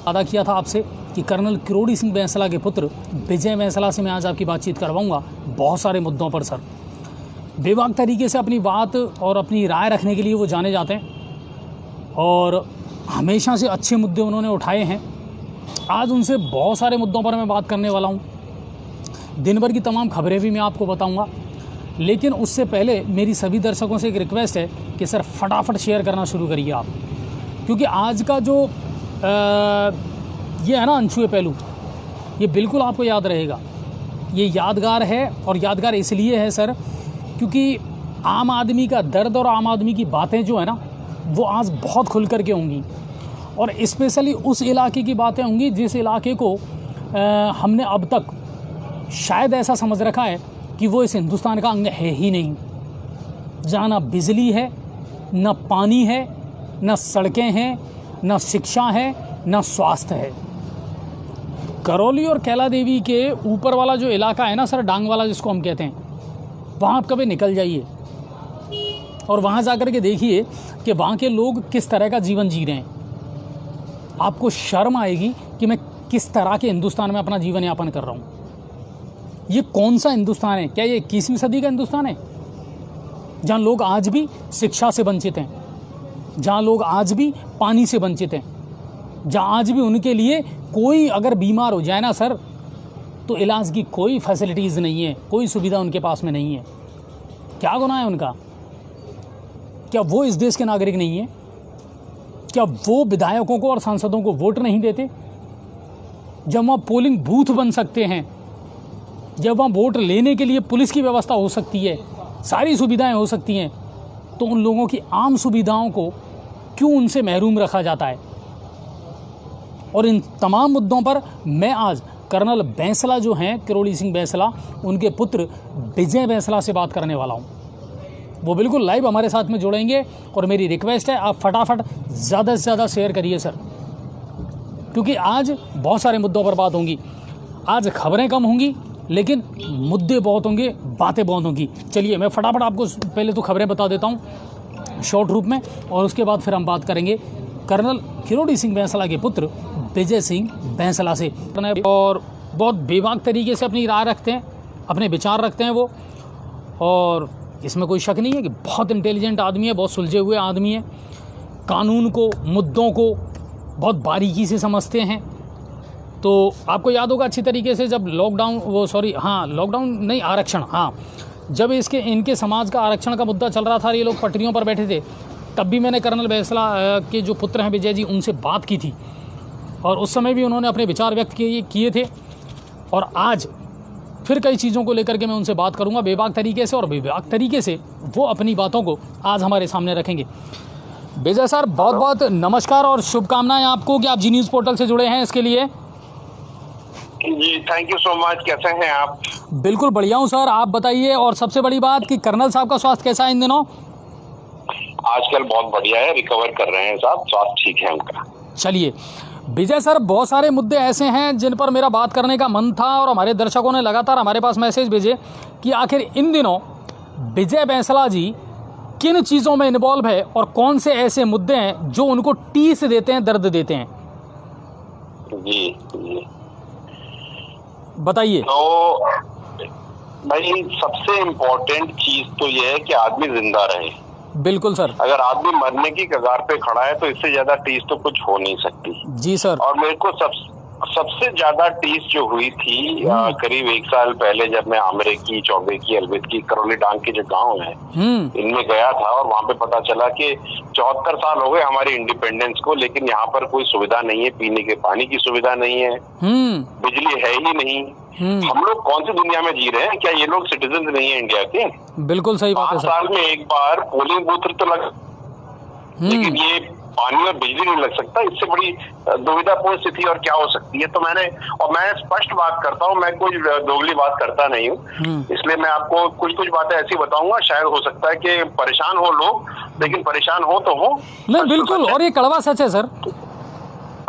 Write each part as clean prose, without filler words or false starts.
वादा किया था आपसे कि कर्नल किरोड़ी सिंह बैंसला के पुत्र विजय बैंसला से मैं आज आपकी बातचीत करवाऊंगा बहुत सारे मुद्दों पर। सर, बेबाक तरीके से अपनी बात और अपनी राय रखने के लिए वो जाने जाते हैं और हमेशा से अच्छे मुद्दे उन्होंने उठाए हैं। आज उनसे बहुत सारे मुद्दों पर मैं बात करने वाला हूँ। दिन भर की तमाम खबरें भी मैं आपको बताऊँगा, लेकिन उससे पहले मेरी सभी दर्शकों से एक रिक्वेस्ट है कि सर फटाफट शेयर करना शुरू करिए आप, क्योंकि आज का जो ये है ना अनछुए पहलू, ये बिल्कुल आपको याद रहेगा। ये यादगार है, और यादगार इसलिए है सर क्योंकि आम आदमी का दर्द और आम आदमी की बातें जो है ना वो आज बहुत खुल कर के होंगी, और स्पेशली उस इलाके की बातें होंगी जिस इलाके को हमने अब तक शायद ऐसा समझ रखा है कि वो इस हिंदुस्तान का अंग है ही नहीं, जहाँ ना बिजली है, न पानी है, न सड़कें हैं, न शिक्षा है, न स्वास्थ्य है। करौली और कैला देवी के ऊपर वाला जो इलाका है ना सर, डांग वाला जिसको हम कहते हैं, वहाँ आप कभी निकल जाइए और वहाँ जाकर के देखिए कि वहाँ के लोग किस तरह का जीवन जी रहे हैं। आपको शर्म आएगी कि मैं किस तरह के हिंदुस्तान में अपना जीवन यापन कर रहा हूँ। ये कौन सा हिंदुस्तान है? क्या ये 21वीं सदी का हिंदुस्तान है, जहाँ लोग आज भी शिक्षा से वंचित हैं, जहाँ लोग आज भी पानी से वंचित हैं, जहाँ आज भी उनके लिए कोई अगर बीमार हो जाए ना सर तो इलाज की कोई फैसिलिटीज़ नहीं है, कोई सुविधा उनके पास में नहीं है। क्या गुनाह है उनका? क्या वो इस देश के नागरिक नहीं है? क्या वो विधायकों को और सांसदों को वोट नहीं देते? जब वहाँ पोलिंग बूथ बन सकते हैं, जब वहाँ वोट लेने के लिए पुलिस की व्यवस्था हो सकती है, सारी सुविधाएं हो सकती हैं, तो उन लोगों की आम सुविधाओं को क्यों उनसे महरूम रखा जाता है? और इन तमाम मुद्दों पर मैं आज कर्नल बैंसला जो हैं, किरोड़ी सिंह बैंसला, उनके पुत्र विजय बैंसला से बात करने वाला हूँ। वो बिल्कुल लाइव हमारे साथ में जुड़ेंगे, और मेरी रिक्वेस्ट है आप फटाफट ज़्यादा से ज़्यादा शेयर करिए सर, क्योंकि आज बहुत सारे मुद्दों पर बात होंगी। आज खबरें कम होंगी लेकिन मुद्दे बहुत होंगे, बातें बहुत होंगी। चलिए मैं फटाफट आपको पहले तो खबरें बता देता हूँ शॉर्ट रूप में, और उसके बाद फिर हम बात करेंगे कर्नल किरोड़ी सिंह बैंसला के पुत्र विजय सिंह बैंसला से। और बहुत बेबाक तरीके से अपनी राय रखते हैं, अपने विचार रखते हैं वो, और इसमें कोई शक नहीं है कि बहुत इंटेलिजेंट आदमी है, बहुत सुलझे हुए आदमी है, कानून को, मुद्दों को बहुत बारीकी से समझते हैं। तो आपको याद होगा अच्छी तरीके से जब लॉकडाउन नहीं, आरक्षण, जब इनके समाज का आरक्षण का मुद्दा चल रहा था, ये लोग पटरियों पर बैठे थे, तब भी मैंने कर्नल बैंसला के जो पुत्र हैं विजय जी, उनसे बात की थी, और उस समय भी उन्होंने अपने विचार व्यक्त किए थे। और आज फिर कई चीज़ों को लेकर के मैं उनसे बात करूंगा बेबाक तरीके से, और बेबाक तरीके से वो अपनी बातों को आज हमारे सामने रखेंगे। विजय सर, बहुत बहुत नमस्कार और शुभकामनाएं आपको कि आप जी न्यूज़ पोर्टल से जुड़े हैं इसके लिए। जी थैंक यू सो मच। कैसे हैं आप? बिल्कुल बढ़िया हूँ सर, आप बताइए। और सबसे बड़ी बात कि कर्नल साहब का स्वास्थ्य कैसा है इन दिनों? आजकल बहुत बढ़िया है, रिकवर कर रहे हैं साहब, स्वास्थ्य ठीक है उनका। चलिए विजय सर, बहुत सारे मुद्दे ऐसे हैं जिन पर मेरा बात करने का मन था, और हमारे दर्शकों ने लगातार हमारे पास मैसेज भेजे कि आखिर इन दिनों विजय बैंसला जी किन चीज़ों में इन्वॉल्व है, और कौन से ऐसे मुद्दे हैं जो उनको टीस देते हैं, दर्द देते हैं। जी बताइए। तो भाई सबसे इम्पोर्टेंट चीज तो ये है कि आदमी जिंदा रहे। बिल्कुल सर। अगर आदमी मरने की कगार पे खड़ा है तो इससे ज्यादा टीस तो कुछ हो नहीं सकती। जी सर। और मेरे को सबसे ज्यादा टीस जो हुई थी करीब 1 साल पहले, जब मैं आमरे की, चौबे की, अलविद की, करौली डांग के जो गांव है इनमें गया था, और वहां पे पता चला कि 74 साल हो गए हमारी इंडिपेंडेंस को, लेकिन यहाँ पर कोई सुविधा नहीं है, पीने के पानी की सुविधा नहीं है, बिजली है ही नहीं। हम लोग कौन सी दुनिया में जी रहे हैं? क्या ये लोग सिटीजन नहीं है इंडिया के? बिल्कुल सही बात है सर। 5 साल में एक बार पोलिंग बूथ तो लग, लेकिन ये पानी और बिजली नहीं लग सकता। इससे बड़ी दुविधापूर्ण स्थिति और क्या हो सकती है? तो मैं स्पष्ट बात करता हूँ, मैं कोई दोगली बात करता नहीं हूँ, इसलिए मैं आपको कुछ बातें ऐसी बताऊंगा, शायद हो सकता है कि परेशान हो लोग, लेकिन परेशान हो तो हो। नहीं बिल्कुल, और ये कड़वा सच है सर।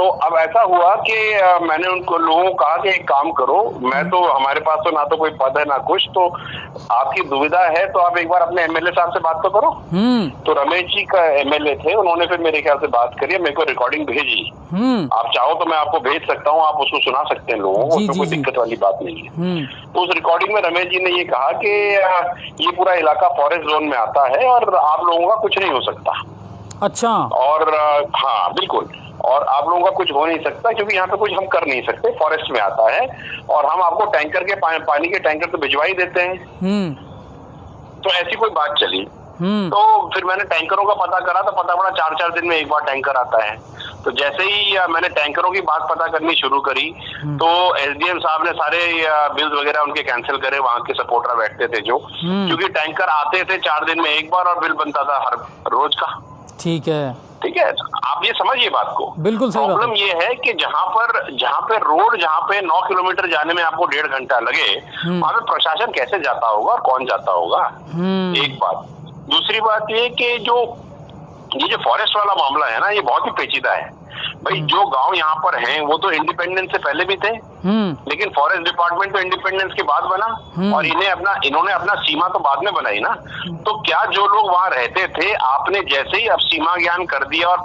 तो अब ऐसा हुआ कि मैंने उनको लोगों को कहा कि एक काम करो, मैं तो हमारे पास तो ना तो कोई पद है ना कुछ, तो आपकी दुविधा है तो आप एक बार अपने एमएलए साहब से बात तो करो। तो रमेश जी का एमएलए थे, उन्होंने फिर मेरे ख्याल से बात करी, मेरे को रिकॉर्डिंग भेजी। आप चाहो तो मैं आपको भेज सकता हूँ, आप उसको सुना सकते हैं लोगों को, उसमें कोई दिक्कत वाली बात नहीं है। तो उस रिकॉर्डिंग में रमेश जी ने ये कहा कि ये पूरा इलाका फॉरेस्ट जोन में आता है और आप लोगों का कुछ नहीं हो सकता। अच्छा। और हाँ बिल्कुल, और आप लोगों का कुछ हो नहीं सकता क्योंकि यहाँ पे कुछ हम कर नहीं सकते, फॉरेस्ट में आता है, और हम आपको टैंकर के पानी के टैंकर तो भिजवा ही देते हैं। तो ऐसी कोई बात चली। तो फिर मैंने टैंकरों का पता करा, तो पता पड़ा 4-4 दिन में एक बार टैंकर आता है। तो जैसे ही मैंने टैंकरों की बात पता करनी शुरू करी, तो एसडीएम साहब ने सारे बिल्स वगैरह उनके कैंसिल करे, वहां के सपोर्टर बैठते थे जो, क्योंकि टैंकर आते थे 4 दिन में एक बार और बिल बनता था हर रोज का। ठीक है, आप ये समझिए बात को। बिल्कुल सही। प्रॉब्लम ये है कि जहाँ पे रोड, जहाँ पे 9 किलोमीटर जाने में आपको 1.5 घंटा लगे, वहां पे प्रशासन कैसे जाता होगा और कौन जाता होगा, एक बात। दूसरी बात ये कि ये जो फॉरेस्ट वाला मामला है ना, ये बहुत ही पेचीदा है भाई। जो गांव यहाँ पर हैं वो तो इंडिपेंडेंस से पहले भी थे, लेकिन फॉरेस्ट डिपार्टमेंट तो इंडिपेंडेंस के बाद बना, और इन्होंने अपना सीमा तो बाद में बनाई ना। तो क्या जो लोग वहां रहते थे, आपने जैसे ही अब सीमा ज्ञान कर दिया और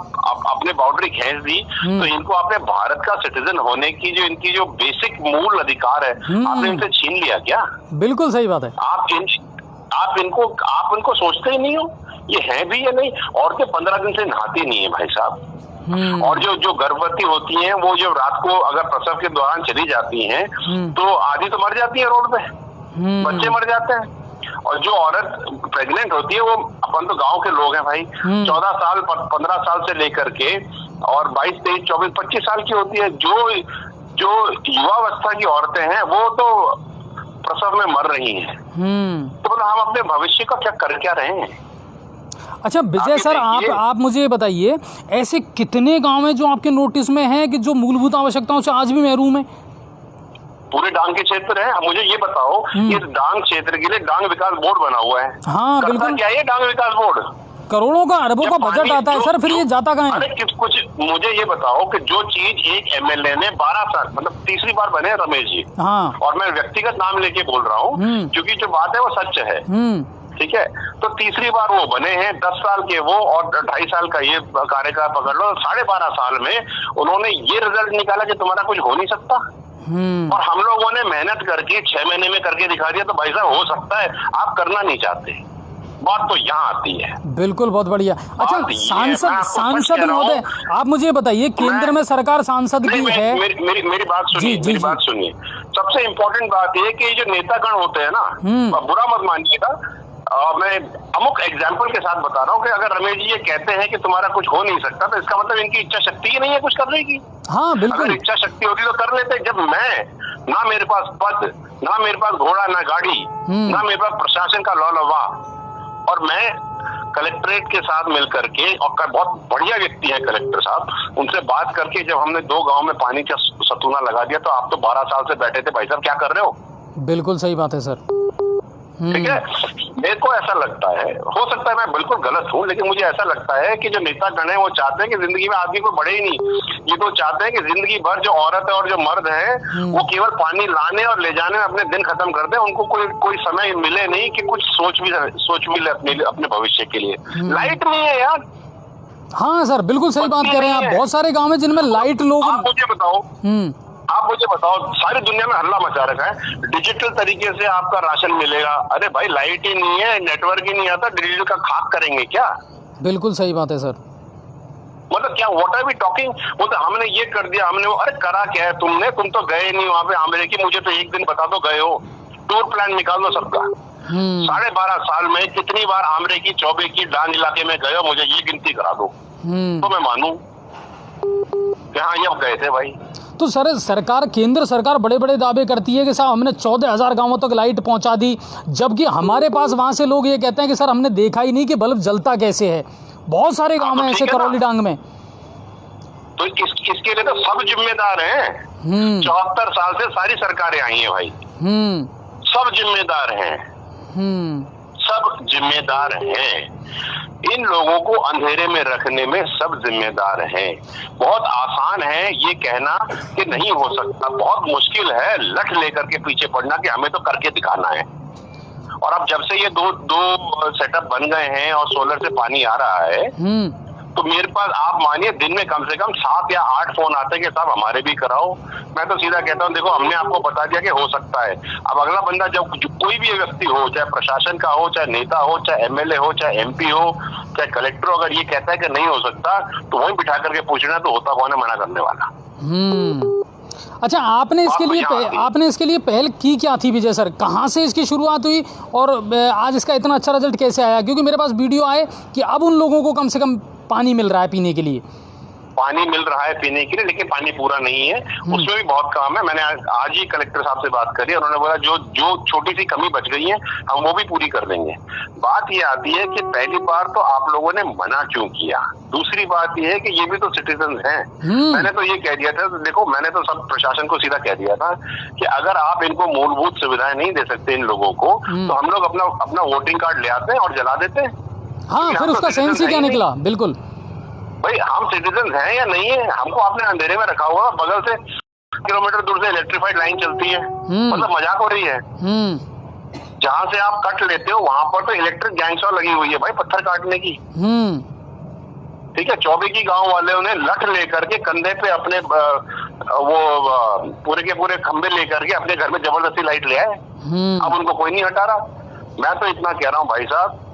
अपने बाउंड्री खींच दी, तो इनको आपने भारत का सिटीजन होने की जो इनकी जो बेसिक मूल अधिकार है, आपने इनसे छीन लिया क्या? बिल्कुल सही बात है। आप इनको सोचते ही नहीं हो ये है भी या नहीं। औरतें 15 दिन से नहाती नहीं है भाई साहब, और जो गर्भवती होती हैं वो जब रात को अगर प्रसव के दौरान चली जाती हैं, तो आधी तो मर जाती है रोड पे, बच्चे मर जाते हैं। और जो औरत प्रेग्नेंट होती है, वो अपन तो गांव के लोग हैं भाई, 14 साल 15 साल से लेकर के और 22, 23, 24, 25 साल की होती है। जो युवावस्था की औरतें हैं वो तो प्रसव में मर रही हैं। तो मतलब हम अपने भविष्य का क्या रहे हैं? अच्छा विजय सर, आप मुझे बताइए, ऐसे कितने गांव हैं जो आपके नोटिस में हैं कि जो मूलभूत आवश्यकताओं से आज भी महरूम है? पूरे डांग के क्षेत्र है। मुझे ये बताओ, इस डांग क्षेत्र के लिए डांग विकास बोर्ड बना हुआ है। हाँ बिल्कुल। क्या है डांग विकास बोर्ड? करोड़ों का, अरबों का बजट आता है सर, फिर ये जाता कहाँ है? अरे कुछ मुझे ये बताओ कि जो चीज एक एमएलए ने 12 साल, मतलब तीसरी बार बने रमेश जी, हाँ, और मैं व्यक्तिगत नाम लेके बोल रहा हूँ क्योंकि जो बात है वो सच है, ठीक है। तो तीसरी बार वो बने हैं, 10 साल के वो और 2.5 साल का ये कार्यकाल पकड़ लो, 12.5 साल में उन्होंने ये रिजल्ट निकाला कि तुम्हारा कुछ हो नहीं सकता। और हम लोगों ने मेहनत करके 6 महीने में करके दिखा दिया। तो भाई साहब हो सकता है, आप करना नहीं चाहते, बात तो यहाँ आती है। बिल्कुल, बहुत बढ़िया। अच्छा सांसद महोदय, आप मुझे बताइए, केंद्र में सरकार सांसद भी है। मेरी बात सुनिए, मेरी बात सुनिए। सबसे इम्पोर्टेंट बात ये कि जो नेतागण होते हैं ना, बुरा मत मानिएगा, मैं अमुक एग्जाम्पल के साथ बता रहा हूँ कि अगर रमेश जी ये कहते हैं कि तुम्हारा कुछ हो नहीं सकता, तो इसका मतलब इनकी इच्छा शक्ति ही नहीं है कुछ करने की। हाँ बिल्कुल, अगर इच्छा शक्ति होती तो कर लेते। जब ना मेरे पास पद, ना मेरे पास घोड़ा, ना गाड़ी, ना मेरे पास प्रशासन का लौलवा, और मैं कलेक्ट्रेट के साथ मिलकर के, और बहुत बढ़िया व्यक्ति है कलेक्टर साहब, उनसे बात करके जब हमने 2 गांव में पानी का सतूना लगा दिया, तो आप तो 12 साल से बैठे थे भाई साहब, क्या कर रहे हो? बिल्कुल सही बात है सर, ठीक है। मेरे को ऐसा लगता है, हो सकता है मैं बिल्कुल गलत हूँ, लेकिन मुझे ऐसा लगता है कि जो नेतागण है वो चाहते हैं कि जिंदगी में आदमी कोई बढ़े ही नहीं। ये तो चाहते हैं कि जिंदगी भर जो औरत है और जो मर्द है वो केवल पानी लाने और ले जाने में अपने दिन खत्म कर दे। उनको कोई समय मिले नहीं कि कुछ सोच भी ले अपने भविष्य के लिए। लाइट नहीं है यार। हाँ सर, बिल्कुल सही बात कर रहे हैं आप। बहुत सारे गाँव में जिनमें लाइट लोग, आप मुझे बताओ, सारी दुनिया में हल्ला मचा रखा है, डिजिटल तरीके से आपका राशन मिलेगा। अरे भाई लाइट ही नहीं है, नेटवर्क ही नहीं आता, डिजिटल का खाक करेंगे क्या? बिल्कुल सही बात है सर। मतलब क्या, व्हाट आर वी टॉकिंग? बोलते हमने ये कर दिया, हमने वो। अरे करा क्या है तुमने? तुम तो गए नहीं वहां पे आमरे की, मुझे तो एक दिन बता दो गए हो। टूर प्लान निकाल दो सबका। 12.5 साल में कितनी बार आमरे की, चौबे की, डांग इलाके में गए हो, मुझे ये गिनती करा दो तो मैं मानू कि हाँ ये गए थे भाई। तो सर, केंद्र सरकार बड़े बड़े दावे करती है कि साहब हमने 14,000 गांवों तक लाइट पहुंचा दी, जबकि हमारे पास वहां से लोग ये कहते हैं कि सर हमने देखा ही नहीं कि बल्ब जलता कैसे है। बहुत सारे गांव हैं ऐसे करौली डांग में। तो इसके लिए तो सब जिम्मेदार हैं। 74 साल से सारी सरकारें आई हैं भाई, सब जिम्मेदार हैं, सब जिम्मेदार हैं। इन लोगों को अंधेरे में रखने में सब जिम्मेदार हैं। बहुत आसान है ये कहना कि नहीं हो सकता, बहुत मुश्किल है लठ लेकर के पीछे पड़ना कि हमें तो करके दिखाना है। और अब जब से ये दो सेटअप बन गए हैं और सोलर से पानी आ रहा है, तो मेरे पास आप मानिए दिन में कम से कम 7 या 8 फोन आते हैं कि साहब हमारे भी कराओ। मैं तो सीधा कहता हूँ देखो हमने आपको बता दिया कि हो सकता है। अब अगला बंदा जब कोई भी व्यक्ति हो, चाहे प्रशासन का हो, चाहे नेता हो, चाहे एमएलए हो, चाहे एमपी हो, चाहे कलेक्टर हो, अगर ये कहता है कि नहीं हो सकता तो वहीं बिठा करके पूछना तो होता कौन है मना करने वाला। अच्छा, आपने इसके लिए पहल की क्या थी विजय सर? कहाँ से इसकी शुरुआत हुई और आज इसका इतना अच्छा रिजल्ट कैसे आया? क्योंकि मेरे पास वीडियो आए कि अब उन लोगों को कम से कम पानी मिल रहा है पीने के लिए। पानी मिल रहा है पीने के लिए, लेकिन पानी पूरा नहीं है, उसमें भी बहुत काम है। मैंने आज ही कलेक्टर साहब से बात करी, उन्होंने बोला जो छोटी सी कमी बच गई है हम वो भी पूरी कर देंगे। बात ये आती है कि पहली बार तो आप लोगों ने मना क्यों किया, दूसरी बात ये है कि ये भी तो सिटीजन हैं। मैंने तो ये कह दिया था, देखो मैंने तो सब प्रशासन को सीधा कह दिया था कि अगर आप इनको मूलभूत सुविधाएं नहीं दे सकते इन लोगों को, तो हम लोग अपना वोटिंग कार्ड ले आते हैं और जला देते हैं। हाँ, फिर उसका सेंस ही क्या निकला। बिल्कुल भाई, हम सिटीजन हैं या नहीं है? हमको आपने अंधेरे में रखा हुआ, बगल से किलोमीटर दूर से इलेक्ट्रिफाइड लाइन चलती है, मतलब मजाक हो रही है। जहां से आप कट लेते हो वहां पर तो इलेक्ट्रिक गैंगस्टॉर लगी हुई है भाई, पत्थर काटने की। ठीक है, चौबे की गांव वाले ने लठ लेकर के कंधे पे अपने वो पूरे के पूरे खंबे लेकर के अपने घर में जबरदस्ती लाइट ले आए। अब उनको कोई नहीं हटा रहा। मैं तो इतना कह रहा हूँ भाई साहब,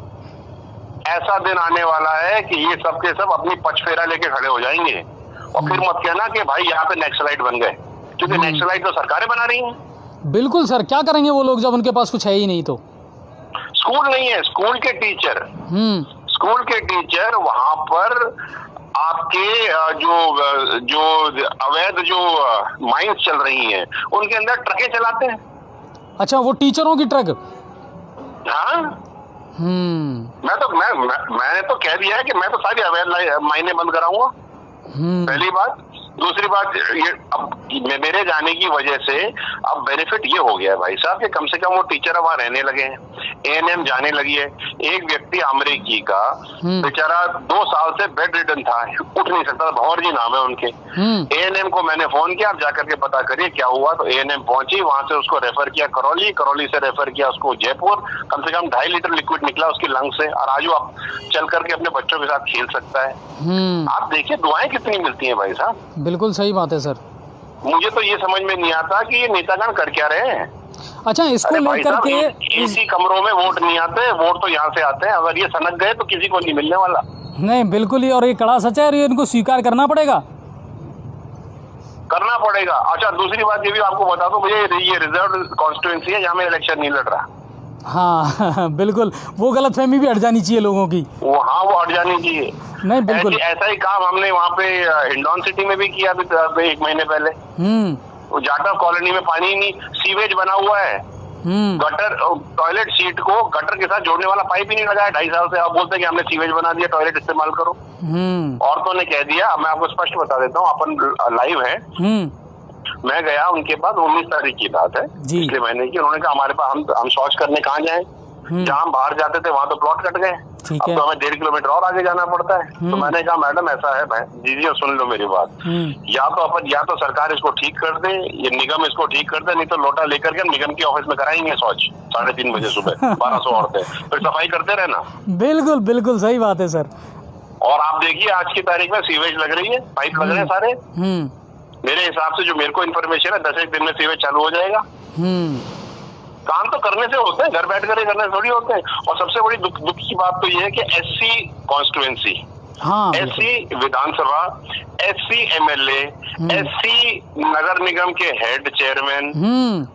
ऐसा दिन आने वाला है कि ये सब के सब अपनी पचफेरा लेके खड़े हो जाएंगे और फिर मत कहना कि भाई यहाँ पे नक्सलाइट बन गए, क्योंकि नक्सलाइट तो सरकारें बना रही हैं। बिल्कुल सर, क्या करेंगे वो लोग जब उनके पास कुछ है ही नहीं तो? स्कूल नहीं है, स्कूल के टीचर वहां पर आपके जो अवैध जो माइंस चल रही हैं उनके अंदर ट्रकें चलाते हैं। अच्छा, वो टीचरों की ट्रक? हाँ, मैंने तो कह दिया है कि मैं तो सारी अवैध मायने बंद कराऊंगा, पहली बात। दूसरी बात, ये अब मेरे जाने की वजह से अब बेनिफिट ये हो गया है भाई साहब कि कम से कम वो टीचर वहां रहने लगे हैं, एएनएम जाने लगी है। एक व्यक्ति अमरीकी का बेचारा 2 साल से बेड रिडन था, उठ नहीं सकता था, भंवर जी नाम है उनके। एएनएम को मैंने फोन किया, आप जाकर के पता करिए क्या हुआ। तो एएनएम पहुंची, वहां से उसको रेफर किया करौली से रेफर किया उसको जयपुर। कम से कम 2.5 लीटर लिक्विड निकला उसकी लंग से, और आज वो चल करके अपने बच्चों के साथ खेल सकता है। आप देखिए दुआएं कितनी मिलती हैं भाई साहब। बिल्कुल सही बात है सर। मुझे तो ये समझ में नहीं आता कि ये नेतागण कर क्या रहे हैं। अच्छा, इसको लेकर के इसी कमरों में वोट नहीं आते, वोट तो यहाँ से आते हैं। अगर ये सनक गए तो किसी को नहीं मिलने वाला। नहीं, बिल्कुल ही, और ये कड़ा सच है और ये इनको स्वीकार करना पड़ेगा। अच्छा, दूसरी बात ये भी आपको बता दूं, मुझे ये रिजर्व कॉन्स्टिट्यूएंसी है, यहाँ में इलेक्शन नहीं लड़ रहा। हाँ बिल्कुल, वो गलतफहमी भी हट जानी चाहिए लोगों की। वो हट जानी चाहिए। नहीं, बिल्कुल ऐसा ही काम हमने वहाँ पे हिंडौन सिटी में भी किया अभी 1 महीने पहले। वो जाटा कॉलोनी में पानी ही नहीं, सीवेज बना हुआ है, गटर टॉयलेट सीट को गटर के साथ जोड़ने वाला पाइप ही नहीं लगा है 2.5 साल से। अब बोलते हैं कि हमने सीवेज बना दिया, टॉयलेट इस्तेमाल करो। औरतों ने कह दिया, मैं आपको स्पष्ट बता देता हूँ, अपन लाइव है। मैं गया उनके पास, 19 तारीख की बात है, पिछले महीने की। उन्होंने कहा हमारे पास हम शौच करने कहाँ जाएं, जहाँ हम बाहर जाते थे वहां तो प्लॉट कट गए, अब तो हमें 1.5 किलोमीटर और आगे जाना पड़ता है। तो मैंने कहा मैडम ऐसा है, दीजिए सुन लो मेरी बात, या तो सरकार इसको ठीक कर दे, ये निगम इसको ठीक कर दे, नहीं तो लोटा लेकर के निगम के ऑफिस में कराएंगे शौच 3:30 बजे सुबह 1200 औरतें, फिर सफाई करते रहना। बिल्कुल बिल्कुल सही बात है सर। और आप देखिए आज की तारीख में सीवेज लग रही है, पाइप लग रहे हैं सारे। मेरे हिसाब से जो मेरे को इन्फॉर्मेशन है 10 दिन में सीवेज चालू हो जाएगा। काम तो करने से होते हैं, घर बैठ कर करने से थोड़ी होते हैं। और सबसे बड़ी दुख की बात तो ये है कि एससी कॉन्स्टिट्यूएंसी, एससी विधानसभा, एससी एमएलए, एससी नगर निगम के हेड चेयरमैन,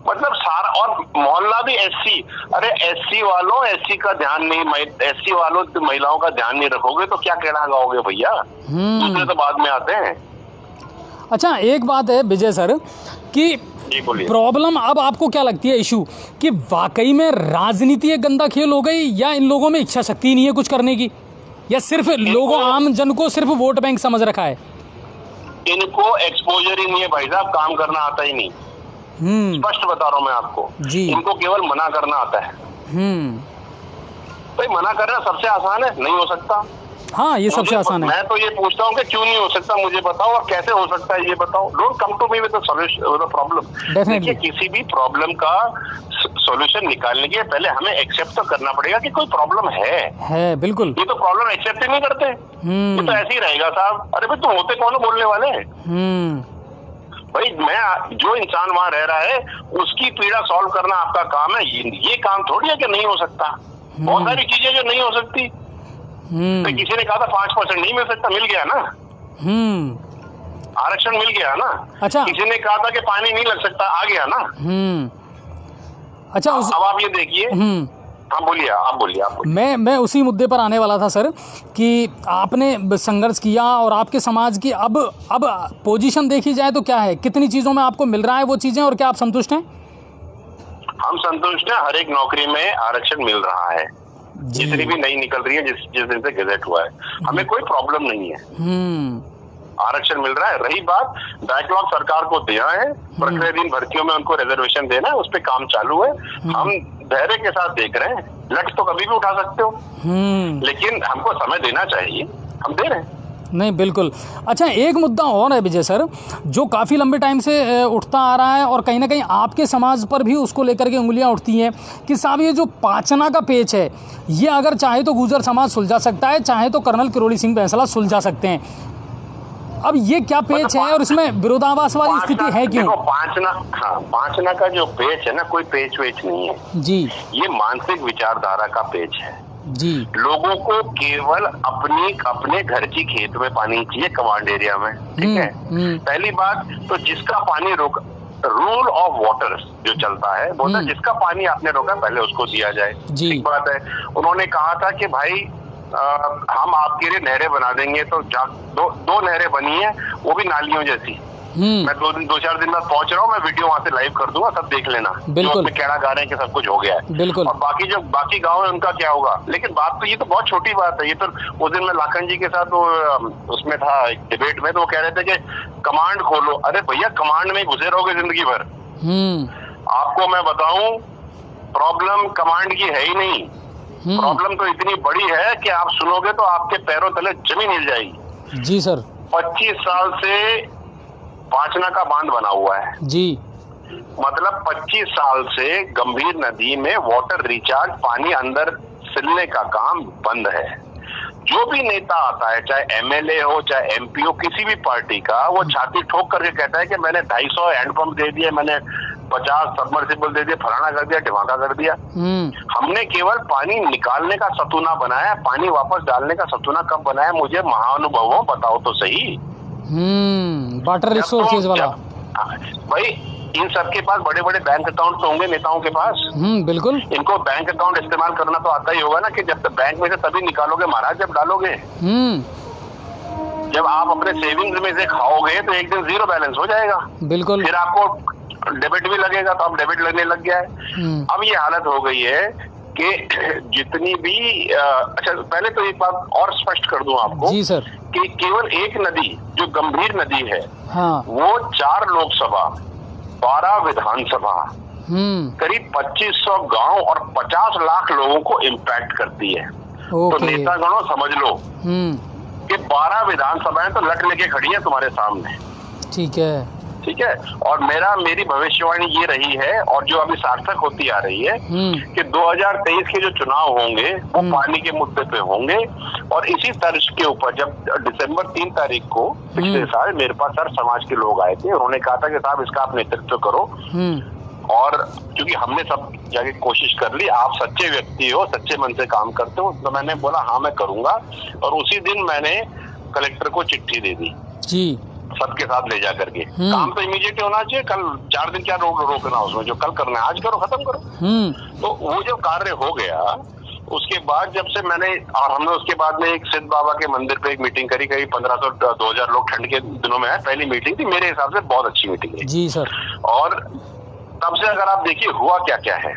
मतलब सारा, और मोहल्ला भी एससी। अरे एससी वालों, एससी का ध्यान नहीं, एससी वालों महिलाओं का ध्यान नहीं रखोगे तो क्या कहना गाओगे भैया, दूसरे तो बाद में आते हैं। अच्छा, एक बात है विजय सर कि प्रॉब्लम अब आपको क्या लगती है इशू, कि वाकई में राजनीति एक गंदा खेल हो गई, या इन लोगों में इच्छा शक्ति नहीं है कुछ करने की, या सिर्फ लोगों आम जन को सिर्फ वोट बैंक समझ रखा है? इनको एक्सपोजर ही नहीं है भाई साहब, काम करना आता ही नहीं। स्पष्ट बता रहा हूं मैं आपको जी। इनको केवल मना करना आता है। भाई मना करना सबसे आसान है, नहीं हो सकता। हाँ, ये सबसे आसान है। मैं तो ये पूछता हूँ कि क्यों नहीं हो सकता, मुझे बताओ, और कैसे हो सकता है ये बताओ। Don't come to me with the solution, with the problem. देखिए, किसी भी प्रॉब्लम का सॉल्यूशन निकालने के पहले हमें एक्सेप्ट तो करना पड़ेगा कि कोई प्रॉब्लम है। बिल्कुल। ये तो प्रॉब्लम एक्सेप्ट ही नहीं करते, ये तो ऐसे ही रहेगा साहब। अरे भाई तुम होते कौन हो बोलने वाले? भाई मैं, जो इंसान वहां रह रहा है उसकी पीड़ा सॉल्व करना आपका काम है। ये काम थोड़ी है कि नहीं हो सकता। बहुत सारी चीजें जो नहीं हो सकती। तो किसी ने कहा था 5% नहीं मिल सकता, मिल गया ना। आरक्षण मिल गया ना। अच्छा, किसी ने कहा था कि पानी नहीं लग सकता, आ गया ना। अच्छा, अब आप ये देखिए। हाँ बोलिए, आप बोलिए। मैं उसी मुद्दे पर आने वाला था सर, कि आपने संघर्ष किया और आपके समाज की अब पोजीशन देखी जाए तो क्या है, कितनी चीजों में आपको मिल रहा है वो चीजें, और क्या आप संतुष्ट हैं? हम संतुष्ट हैं, हर एक नौकरी में आरक्षण मिल रहा है, जितनी भी नई निकल रही है, जिस दिन से गजट हुआ है, हमें कोई प्रॉब्लम नहीं है। आरक्षण मिल रहा है। रही बात, बैकलॉग सरकार को दिया है, प्रक्रियाधीन भर्तियों में उनको रिजर्वेशन देना है, उस पर काम चालू है। हम धैर्य के साथ देख रहे हैं। लट तो कभी भी उठा सकते हो, लेकिन हमको समय देना चाहिए, हम दे रहे हैं। नहीं, बिल्कुल। अच्छा, एक मुद्दा और है विजय सर, जो काफ़ी लंबे टाइम से उठता आ रहा है, और कहीं ना कहीं आपके समाज पर भी उसको लेकर के उंगलियां उठती हैं कि साहब ये जो पाचना का पेच है, ये अगर चाहे तो गुर्जर समाज सुलझा सकता है, चाहे तो कर्नल किरोड़ी सिंह बैंसला सुलझा सकते हैं। अब ये क्या पेच है, और इसमें विरोधाभास वाली स्थिति है क्यों? पांचना का जो पेच है ना, कोई पेच वेच नहीं है जी। ये मानसिक विचारधारा का पेच है जी। लोगों को केवल अपने घर की खेत में पानी चाहिए, कमांड एरिया में, ठीक है। पहली बात तो जिसका पानी रोक, रूल ऑफ वाटर जो चलता है, बोलता जिसका पानी आपने रोका पहले उसको दिया जाए। ठीक बात है। उन्होंने कहा था कि भाई हम आपके लिए नहरें बना देंगे, तो दो नहरें बनी है, वो भी नालियों जैसी। मैं 2-4 दिन बाद पहुंच रहा हूँ, मैं वीडियो वहां से लाइव कर दूंगा, सब देख लेना। बिल्कुल। जो कहना गा रहे हैं कि सब कुछ हो गया है। बिल्कुल। और बाकी गाँव है उनका क्या होगा। लेकिन बात तो ये तो बहुत छोटी बात है। ये तो उस दिन मैं लाखन जी के साथ उसमें था एक डिबेट में, तो वो कह रहे थे कि कमांड खोलो। अरे भैया, कमांड में घुसे रहोगे जिंदगी भर। आपको मैं बताऊं, प्रॉब्लम कमांड की है ही नहीं। प्रॉब्लम तो इतनी बड़ी है कि आप सुनोगे तो आपके पैरों तले जमीन हिल जाएगी। जी सर। 25 साल से पांचना का बांध बना हुआ है जी। मतलब 25 साल से गंभीर नदी में वाटर रिचार्ज, पानी अंदर सिलने का काम बंद है। जो भी नेता आता है, चाहे एमएलए हो चाहे एमपी हो, किसी भी पार्टी का, वो छाती ठोक करके कहता है कि मैंने 250 हैंडपंप दे दिए, मैंने 50 सबमर्सिबल दे दिए, फलाना कर दिया, ढिमाका कर दिया। हमने केवल पानी निकालने का सतूना बनाया, पानी वापस डालने का सतूना कब बनाया? मुझे महाअनुभवों बताओ तो सही। वाटर रिसोर्सेज वाला। भाई इन सबके पास बड़े बड़े बैंक अकाउंट तो होंगे नेताओं के पास। बिल्कुल। इनको बैंक अकाउंट इस्तेमाल करना तो आता ही होगा ना, कि जब तक बैंक में से तभी निकालोगे महाराज जब डालोगे। जब आप अपने सेविंग्स में से खाओगे तो एक दिन जीरो बैलेंस हो जाएगा। बिल्कुल। फिर आपको डेबिट भी लगेगा, तो अब डेबिट लगने लग गया है। अब ये हालत हो गई है कि जितनी भी अच्छा, पहले तो एक बात और स्पष्ट कर दूं आपको। जी सर। कि केवल एक नदी जो गंभीर नदी है, हाँ, वो 4 लोकसभा, 12 विधानसभा, करीब 2500 गांव और 50 लाख लोगों को इम्पैक्ट करती है। तो नेतागणों समझ लो कि 12 विधानसभाएं तो लट लेके खड़ी है तुम्हारे सामने। ठीक है। ठीक है। और मेरी भविष्यवाणी ये रही है, और जो अभी सार्थक होती आ रही है, कि 2023 के जो चुनाव होंगे वो पानी के मुद्दे पे होंगे। और इसी तर्ज के ऊपर जब दिसंबर 3 तारीख को पिछले साल मेरे पास हर समाज के लोग आए थे, उन्होंने कहा था कि साहब इसका आप नेतृत्व करो। और क्योंकि हमने सब जगह कोशिश कर ली, आप सच्चे व्यक्ति हो, सच्चे मन से काम करते हो, तो मैंने बोला हाँ मैं करूंगा। और उसी दिन मैंने कलेक्टर को चिट्ठी दे दी जी, सबके साथ ले जा करके। काम तो इमीडिएट होना चाहिए, कल 4 दिन क्या रोकना उसमें, जो कल करना है आज करो, खत्म करो। तो वो जो कार्य हो गया, उसके बाद जब से मैंने, और हमने उसके बाद में एक सिद्ध बाबा के मंदिर पे एक मीटिंग करी, करीब 1500-2000 लोग ठंड के दिनों में है, पहली मीटिंग थी, मेरे हिसाब से बहुत अच्छी मीटिंग है जी सर। और तब से अगर आप देखिए हुआ क्या क्या है।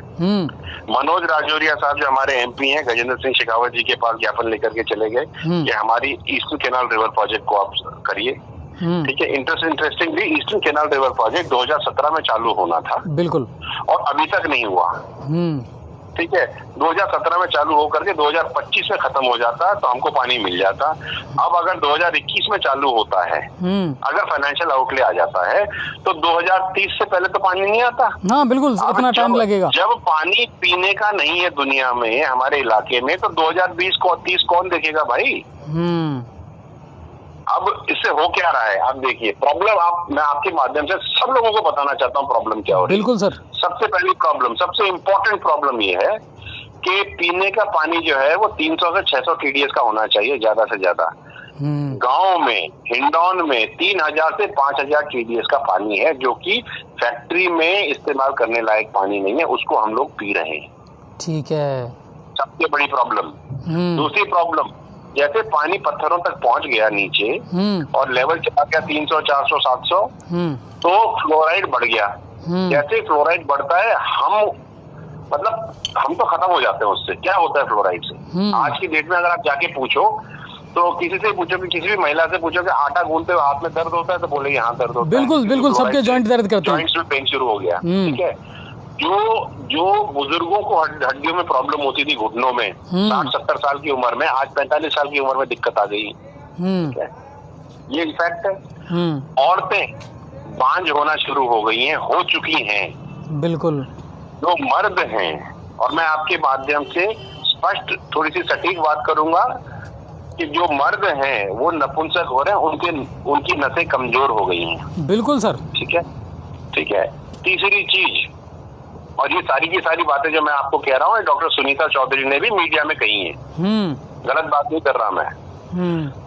मनोज राजौरिया साहब जो हमारे एमपी हैं, गजेंद्र सिंह शेखावत जी के पास ज्ञापन लेकर के चले गए कि हमारी ईस्टर्न कैनाल रिवर प्रोजेक्ट को आप करिए। ठीक है। Interestingly eastern canal river project 2017 में चालू होना था। बिल्कुल। और अभी तक नहीं हुआ। ठीक है, 2017 में चालू होकर के 2025 में खत्म हो जाता तो हमको पानी मिल जाता। अब अगर 2021 में चालू होता है, अगर फाइनेंशियल आउटले आ जाता है तो 2030 से पहले तो पानी नहीं आता। हाँ बिल्कुल, इतना टाइम लगेगा। जब पानी पीने का नहीं है दुनिया में, हमारे इलाके में, तो 2020 को 30 कौन देखेगा भाई? अब इससे हो क्या रहा है आप देखिए। प्रॉब्लम मैं आपके माध्यम से सब लोगों को बताना चाहता हूँ प्रॉब्लम क्या हो रही है। बिल्कुल सर। सबसे पहली प्रॉब्लम, सबसे इम्पोर्टेंट प्रॉब्लम ये है कि पीने का पानी जो है वो 300 से 600 TDS का होना चाहिए ज्यादा से ज्यादा। गांव में, हिंडौन में 3000 से 5000 TDS का पानी है जो कि फैक्ट्री में इस्तेमाल करने लायक पानी नहीं है, उसको हम लोग पी रहे हैं। ठीक है, सबसे बड़ी प्रॉब्लम। दूसरी प्रॉब्लम, जैसे पानी पत्थरों तक पहुंच गया नीचे और लेवल चला गया 300, 400, 700, तो फ्लोराइड बढ़ गया। जैसे फ्लोराइड बढ़ता है हम तो खत्म हो जाते हैं उससे। क्या होता है फ्लोराइड से? आज की डेट में अगर आप जाके पूछो तो किसी से पूछो कि किसी भी महिला से पूछो कि आटा गूंथते हुए हाथ में दर्द होता है तो बोलेगी हाँ दर्द होता है। बिल्कुल बिल्कुल, सबके जॉइंट दर्द करते हैं, जॉइंट्स में पेन शुरू हो गया। ठीक है, जो बुजुर्गों को हड्डियों में प्रॉब्लम होती थी घुटनों में 60-70 साल की उम्र में, आज 45 साल की उम्र में दिक्कत आ गई। ये इफेक्ट है। औरतें बांझ होना शुरू हो गई हैं, हो चुकी हैं। बिल्कुल। जो मर्द हैं, और मैं आपके माध्यम से स्पष्ट थोड़ी सी सटीक बात करूंगा कि जो मर्द हैं वो नपुंसक हो रहे हैं, उनकी नसें कमजोर हो गई हैं। बिल्कुल सर। ठीक है, ठीक है। तीसरी चीज, और ये सारी की सारी बातें जो मैं आपको कह रहा हूँ डॉक्टर सुनीता चौधरी ने भी मीडिया में कही है, गलत बात नहीं कर रहा मैं।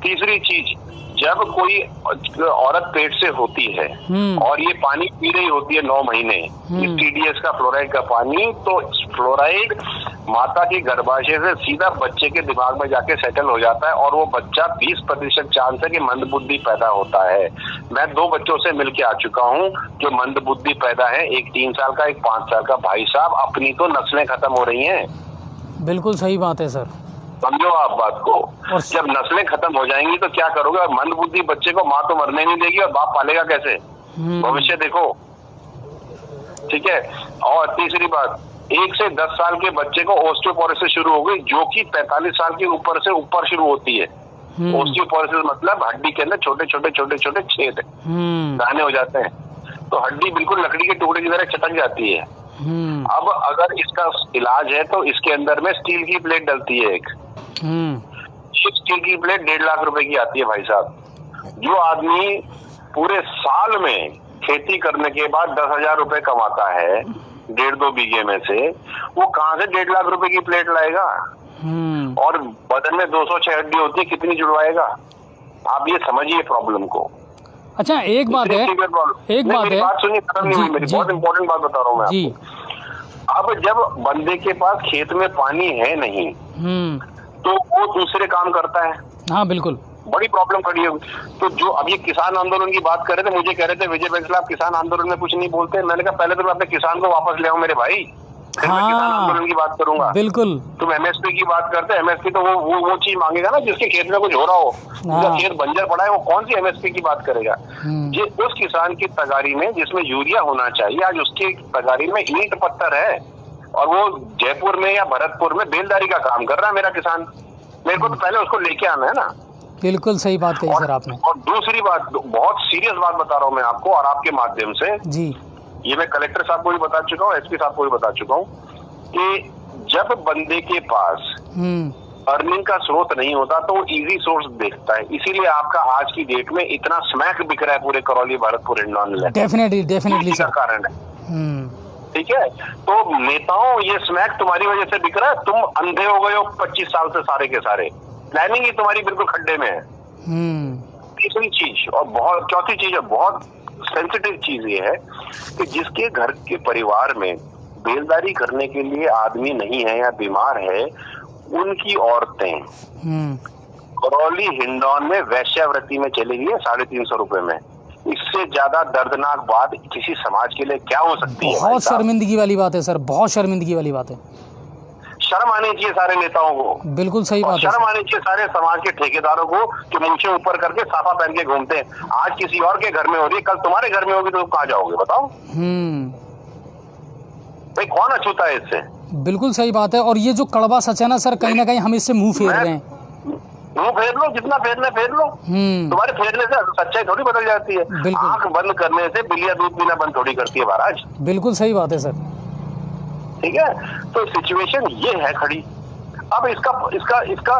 तीसरी चीज, जब कोई औरत पेट से होती है और ये पानी पी रही होती है 9 महीने, इस TDS का, फ्लोराइड का पानी, तो फ्लोराइड माता के गर्भाशय से सीधा बच्चे के दिमाग में जाके सेटल हो जाता है और वो बच्चा 20% चांस है कि मंदबुद्धि पैदा होता है। मैं 2 बच्चों से मिलके आ चुका हूँ जो मंदबुद्धि पैदा है, एक 3 साल का, एक 5 साल का। भाई साहब, अपनी तो नस्लें खत्म हो रही हैं। बिल्कुल सही बात है सर, समझो आप बात को। और जब नस्लें खत्म हो जाएंगी तो क्या करोगे? मंदबुद्धि बच्चे को माँ तो मरने नहीं देगी और बाप पालेगा कैसे? भविष्य देखो। ठीक है। और तीसरी बात, 1 से 10 साल के बच्चे को ऑस्टियोपोरोसिस शुरू हो गई, जो कि 45 साल के ऊपर से ऊपर शुरू होती है। ऑस्टियोपोरोसिस मतलब हड्डी के अंदर छोटे छोटे छोटे छोटे छेद दाने हो जाते हैं, तो हड्डी बिल्कुल लकड़ी के टुकड़े की तरह चटक जाती है। अब अगर इसका इलाज है तो इसके अंदर में स्टील की प्लेट डलती है एक। स्टील की प्लेट 1.5 लाख रुपए की आती है भाई साहब। जो आदमी पूरे साल में खेती करने के बाद 10,000 रुपए कमाता है 1.5-2 बीघे में से, वो कहाँ से 1.5 लाख रुपए की प्लेट लाएगा? और बदन में 206 हड्डी होती है, कितनी जुड़वाएगा? आप ये समझिए प्रॉब्लम को। अच्छा, एक बात है, बात सुनिए, खत्म नहीं हुई मेरी, बहुत इंपॉर्टेंट बात बता रहा हूँ मैं आपको। अब जब बंदे के पास खेत में पानी है नहीं तो वो दूसरे काम करता है। हाँ बिल्कुल, बड़ी प्रॉब्लम खड़ी है। तो जो अब ये किसान आंदोलन की बात कर रहे थे, मुझे कह रहे थे विजय बंसल आप किसान आंदोलन में कुछ नहीं बोलते। मैंने कहा पहले तो मैं अपने किसान को वापस ले आऊं मेरे भाई, फिर मैं किसान आंदोलन की बात करूंगा। बिल्कुल। तुम MSP की बात करते, MSP तो वो चीज मांगेगा ना जिसके खेत में कुछ हो रहा हो। जिसका खेत बंजर पड़ा है वो कौन सी MSP की बात करेगा? ये उस किसान की तगारी में जिसमें यूरिया होना चाहिए, आज उसकी तगारी में ईंट पत्थर है और वो जयपुर में या भरतपुर में बेलदारी का काम कर रहा है मेरा किसान। मेरे को तो पहले उसको लेके आना है ना। बिल्कुल सही बात कही सर आपने। और दूसरी बात, बहुत सीरियस बात बता रहा हूँ मैं आपको और आपके माध्यम से जी, ये मैं कलेक्टर साहब को भी बता चुका हूँ, SP साहब को भी बता चुका हूँ कि जब बंदे के पास अर्निंग का स्रोत नहीं होता तो वो इजी सोर्स देखता है। इसीलिए आपका आज की डेट में इतना स्मैक बिक रहा है पूरे करौली, भरतपुर, हिंडौन में। डेफिनेटली सर, कारण है। ठीक है, तो नेताओं, ये स्मैक तुम्हारी वजह से बिक रहा है। तुम अंधे हो गए हो 25 साल से सारे के सारे, प्लानिंग ही तुम्हारी बिल्कुल खड्डे में है। तीसरी चीज और बहुत, चौथी चीज है, बहुत सेंसिटिव चीज ये है कि जिसके घर के परिवार में बेलदारी करने के लिए आदमी नहीं है या बीमार है, उनकी औरतें करौली, हिंडौन में वैश्यावृत्ति में चली गई है 350 रुपए में। इससे ज्यादा दर्दनाक बात किसी समाज के लिए क्या हो सकती है? बहुत शर्मिंदगी वाली बात है सर, बहुत शर्मिंदगी वाली बात है। शर्म आनी चाहिए सारे नेताओं को। बिल्कुल सही बात है। शर्म आनी चाहिए सारे समाज के ठेकेदारों को कि मूंछें ऊपर करके साफा पहन के घूमते हैं। आज किसी और के घर में हो रही है, कल तुम्हारे घर में होगी तो कहाँ जाओगे बताओ? भाई कौन अछूता है इससे? बिल्कुल सही बात है। और ये जो कड़वा सच है ना सर, कहीं ना कहीं हम इससे मुंह फेर रहे हैं। मुंह फेर लो, जितना फेरना फेर लो। तुम्हारे फेरने से सच्चाई थोड़ी बदल जाती है। आंख बंद करने से बिल्लियां दूध पीना बंद थोड़ी करती है महाराज। बिल्कुल सही बात है सर। ठीक है, तो सिचुएशन ये है खड़ी। अब इसका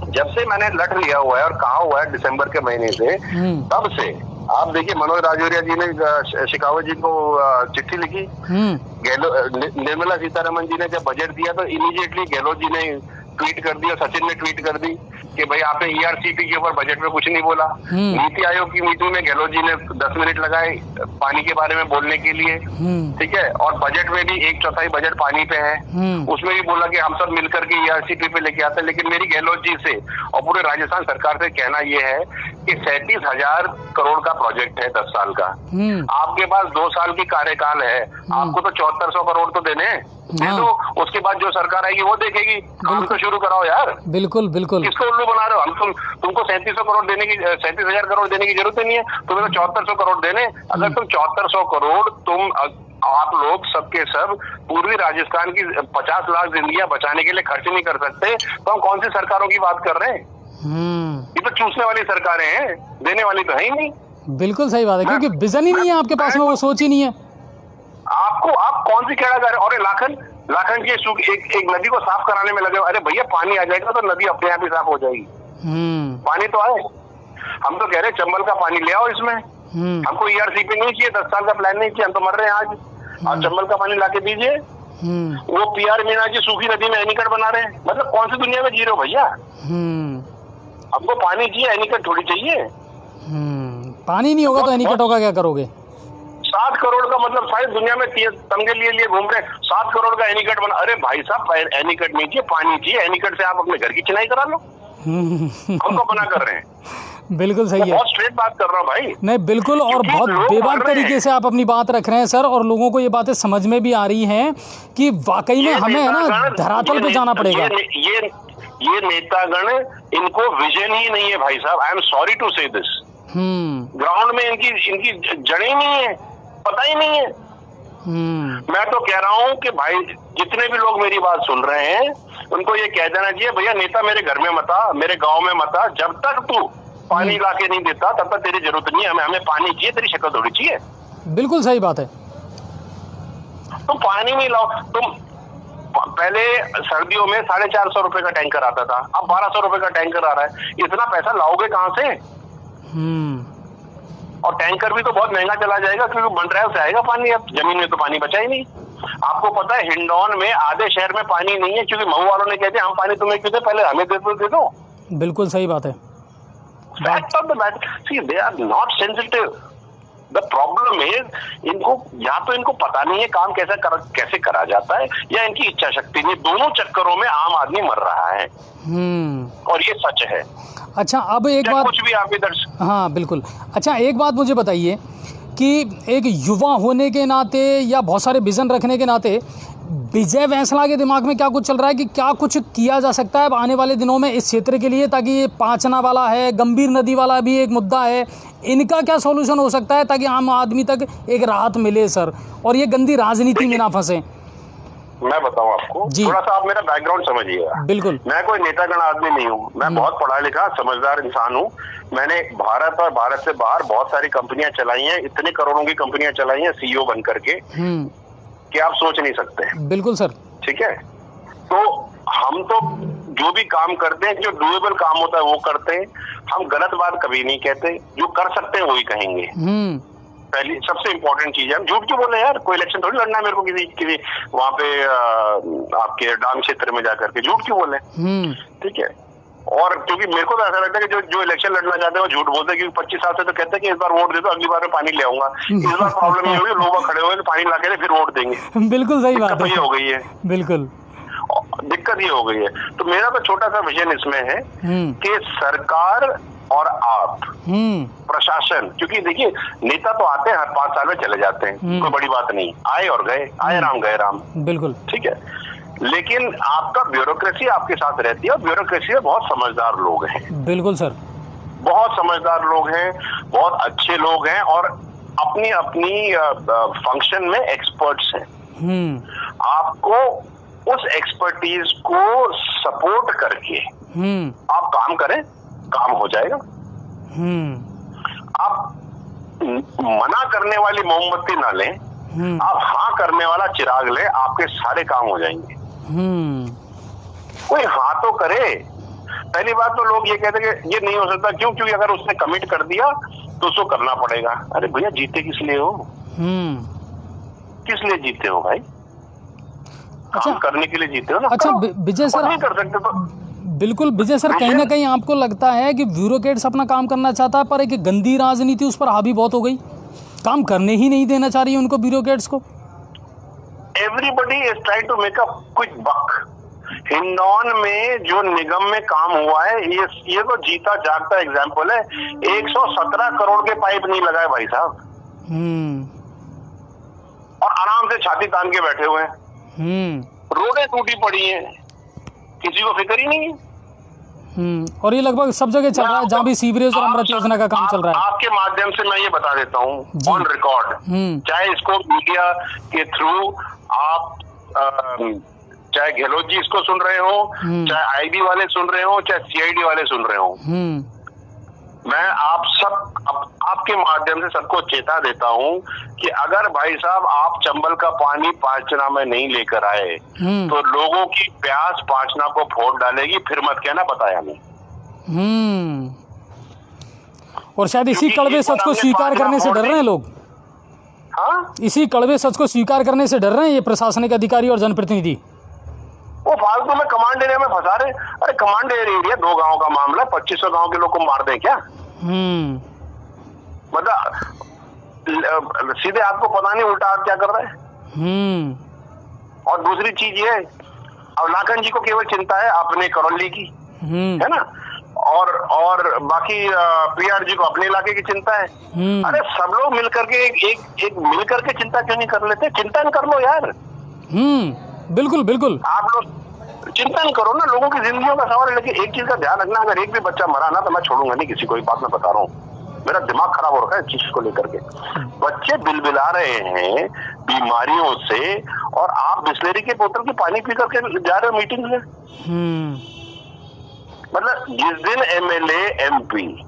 जब से मैंने लट लिया हुआ है और कहा हुआ है दिसंबर के महीने से, तब से आप देखिए मनोज राजौरिया जी ने शेखावत जी को चिट्ठी लिखी, निर्मला सीतारमण जी ने जब बजट दिया तो इमीडिएटली गहलोत जी ने ट्वीट कर दी और सचिन ने ट्वीट कर दी कि भाई आपने ईआरसीपी के ऊपर बजट में कुछ नहीं बोला। नीति आयोग की मीटिंग में गहलोत जी ने 10 मिनट लगाए पानी के बारे में बोलने के लिए, ठीक है, और बजट में भी 1/4 बजट पानी पे है। उसमें भी बोला कि हम सब मिलकर के ईआरसीपी पे लेके आते हैं। लेकिन मेरी गहलोत जी से और पूरे राजस्थान सरकार से कहना ये है कि 37,000 करोड़ का प्रोजेक्ट है 10 साल का। आपके पास 2 साल की कार्यकाल है, आपको तो 7400 करोड़ तो देने दे दो। उसके बाद जो सरकार आएगी वो देखेगी। काम तो शुरू कराओ यार। बिल्कुल बिल्कुल। किसको उल्लू बना रहे हो? हम तुमको 3700 करोड़ देने की 37,000 करोड़ देने की जरूरत ही नहीं है, तुम्हें तो 7400 करोड़ देने। अगर तुम 7400 करोड़ आप लोग सबके सब पूर्वी राजस्थान की 50 लाख जिंदगियां बचाने के लिए खर्च नहीं कर सकते, तो हम कौन सी सरकारों की बात कर रहे हैं? ये तो चूसने वाली सरकारें हैं, देने वाली तो है ही नहीं। बिल्कुल सही बात है, क्योंकि विजन ही नहीं है आपके पास में, वो सोच ही नहीं है। आप कौन सी खेड़ा कर रहे? और लाखन की एक नदी को साफ कराने में लगे। अरे भैया पानी आ जाएगा तो नदी अपने आप ही साफ हो जाएगी। पानी तो आए। हम तो कह रहे चंबल का पानी ले आओ इसमें। हमको ईआरसीपी नहीं चाहिए, 10 साल का प्लान नहीं चाहिए, हम तो मर रहे हैं आज। आप चंबल का पानी लाके दीजिए। वो पीआर मीना जी सूखी नदी में एनीकट बना रहे हैं। मतलब कौन सी दुनिया में जी रहे हो भैया? हमको पानी चाहिए, एनीकट थोड़ी चाहिए। पानी नहीं होगा तो एनीकट होगा, क्या करोगे? 7 करोड़ का मतलब सारी दुनिया में तमगे लिए घूम रहे। 7 करोड़ का एनीकट बना। अरे भाई साहब, एनीकट नहीं चाहिए, पानी चाहिए। एनीकट से आप अपने घर की चिनाई करा लो। हमको मना कर रहे हैं। बिल्कुल सही है, बहुत स्ट्रेट बात कर रहा हूँ भाई। नहीं बिल्कुल, और बहुत बेबाक तरीके से आप अपनी बात रख रहे हैं सर, और लोगों को ये बातें समझ में भी आ रही हैं कि वाकई में हमें है ना धरातल पे जाना पड़ेगा। ये नेतागण, इनको विजन ही नहीं है भाई साहब। आई एम सॉरी टू से दिस। ग्राउंड में इनकी जड़ें नहीं है, पता ही नहीं है। मैं तो कह रहा हूँ कि भाई जितने भी लोग मेरी बात सुन रहे हैं उनको ये कह देना चाहिए, भैया नेता मेरे घर में मत आ, मेरे गांव में मत आ। जब तक तू पानी ला के नहीं देता तब तक तेरी जरूरत नहीं है। हमें पानी चाहिए, तेरी शक्ल थोड़ी चाहिए। बिल्कुल सही बात है। तुम पानी नहीं लाओ। तुम पहले सर्दियों में 450 रुपए का टैंकर आता था, अब 1200 रुपए का टैंकर आ रहा है। इतना पैसा लाओगे कहाँ से? और टैंकर भी तो बहुत महंगा चला जाएगा, क्योंकि मंडरायल से आएगा पानी। अब जमीन में तो पानी बचा ही नहीं। आपको पता है हिंडौन में आधे शहर में पानी नहीं है, क्योंकि मऊ वालों ने कहते हम पानी तुम्हें क्यों दे, पहले हमें दे दो। बिल्कुल सही बात है। Fact of the matter, see, they are not sensitive. The problem is, या तो इनको पता नहीं है काम कैसे करा जाता है, या इनकी इच्छा शक्ति नहीं। दोनों चक्करों में आम आदमी मर रहा है। और ये सच है। अच्छा, अब एक बात, कुछ भी आप इधर, हाँ बिल्कुल। अच्छा, एक बात मुझे बताइए कि एक युवा होने के नाते या बहुत सारे विजन रखने के नाते विजय वैंसला के दिमाग में क्या कुछ चल रहा है कि क्या कुछ किया जा सकता है अब आने वाले दिनों में इस क्षेत्र के लिए, ताकि ये पांचना वाला है, गंभीर नदी वाला भी एक मुद्दा है, इनका क्या सॉल्यूशन हो सकता है ताकि आम आदमी तक एक राहत मिले सर, और ये गंदी राजनीति में ना फंसे? मैं बताऊं आपको, थोड़ा सा आप मेरा बैकग्राउंड समझिएगा। बिल्कुल। मैं कोई नेतागण आदमी नहीं हूँ, मैं बहुत पढ़ा लिखा समझदार इंसान हूँ। मैंने भारत और भारत से बाहर बहुत सारी कंपनियां चलाई हैं, इतने करोड़ों की कंपनियां चलाई हैं सीईओ बन करके कि आप सोच नहीं सकते। बिल्कुल सर। ठीक है, तो हम तो जो भी काम करते हैं, जो डूएबल काम होता है वो करते हैं। हम गलत बात कभी नहीं कहते, जो कर सकते हैं वही कहेंगे। पहली सबसे इम्पोर्टेंट चीज है, हम झूठ क्यों बोले यार? कोई इलेक्शन थोड़ी लड़ना है मेरे को किसी वहां पे आपके डांग क्षेत्र में जाकर के, झूठ क्यों बोले? ठीक है, और क्योंकि मेरे को तो ऐसा लगता है कि जो इलेक्शन लड़ना चाहते हैं वो झूठ बोलते हैं, क्योंकि 25 साल से तो कहते हैं कि इस बार वोट दे दो, अगली बार में पानी ले आऊंगा। इस बार प्रॉब्लम ये होगी, लोग खड़े हुए पानी ला के फिर वोट देंगे। बिल्कुल सही बात है, हो गई है। बिल्कुल दिक्कत ये हो गई है। तो मेरा तो छोटा सा विजन इसमें है कि सरकार और आप प्रशासन, क्योंकि देखिए नेता तो आते हैं हर 5 साल में चले जाते हैं, कोई बड़ी बात नहीं, आए और गए, आए राम गए राम। बिल्कुल ठीक है, लेकिन आपका ब्यूरोक्रेसी आपके साथ रहती है, और ब्यूरोक्रेसी में बहुत समझदार लोग हैं। बिल्कुल सर, बहुत समझदार लोग हैं, बहुत अच्छे लोग हैं, और अपनी अपनी फंक्शन में एक्सपर्ट्स हैं। आपको उस एक्सपर्टीज को सपोर्ट करके आप काम करें, काम हो जाएगा। आप मना करने वाली मोमबत्ती ना लें, आप हाँ करने वाला चिराग ले, आपके सारे काम हो जाएंगे। कोई हाँ तो करे। पहली बात तो लोग ये कहते हैं कि ये नहीं हो सकता, क्यों? क्योंकि अगर उसने कमिट कर दिया तो उसको करना पड़ेगा। अरे भैया, जीते किस लिए हो? किस लिए जीते हो भाई? काम करने के लिए जीते हो ना। अच्छा विजय सर, नहीं कर सकते तो बिल्कुल विजय सर, कहीं ना कहीं आपको लगता है कि ब्यूरोक्रेट्स अपना काम करना चाहता है, पर एक गंदी राजनीति उस पर हावी बहुत हो गई, काम करने ही नहीं देना चाह रही है उनको, ब्यूरोक्रेट्स को। Everybody is trying to make a quick buck. Hindaun में जो निगम में काम हुआ है, ये तो जीता जागता एग्जाम्पल है। 117 करोड़ के पाइप नहीं लगाए भाई साहब, और आराम से छाती तान के बैठे हुए हैं। रोडें टूटी पड़ी हैं, किसी को फिक्र ही नहीं है। और ये लगभग सब जगह चल रहा है, जहाँ भी सीवरेज और अमृत योजना का काम चल रहा है। आपके माध्यम से मैं ये बता देता हूँ ऑन रिकॉर्ड, चाहे इसको मीडिया के थ्रू आप चाहे गहलोत जी इसको सुन रहे हो, चाहे आईबी वाले सुन रहे हो, चाहे सीआईडी वाले सुन रहे हो, मैं आपके माध्यम से सबको चेता देता हूं कि अगर भाई साहब आप चंबल का पानी पांचना में नहीं लेकर आए तो लोगों की प्यास पांचना को फोड़ डालेगी। फिर मत कहना बताया नहीं। और शायद इसी कड़वे सच को स्वीकार करने से डर रहे हैं लोग। हाँ, इसी कड़वे सच को स्वीकार करने से डर रहे हैं ये प्रशासनिक अधिकारी और जनप्रतिनिधि। वो फालतू में कमांड एरिया में फंसा रहे। अरे कमांड एरिया 2 गांव का मामला, 2500 गांव के लोग को मार दें क्या? मतलब सीधे आपको पता नहीं उल्टा आप क्या कर रहे हैं। और दूसरी चीज ये, अब लाखन जी को केवल चिंता है अपने करौली की, है ना, और बाकी पीआर जी को अपने इलाके की चिंता है। अरे सब लोग मिलकर के एक मिलकर के चिंता क्यों नहीं कर लेते? चिंतन कर लो यार। बिल्कुल बिल्कुल, आप लोग चिंतन करो ना, लोगों की जिंदगियों का सवाल है। लेकिन एक चीज का ध्यान रखना, अगर एक भी बच्चा मरा ना तो मैं छोड़ूंगा नहीं किसी को। एक बात मैं बता रहा हूँ, मेरा दिमाग खराब हो रखा है इस चीज को लेकर के। बच्चे बिलबिला रहे हैं बीमारियों से, और आप बिस्लेरी के बोतल की पानी पी करके जा रहे हो मीटिंग में। मतलब जिस दिन एमएलए एमपी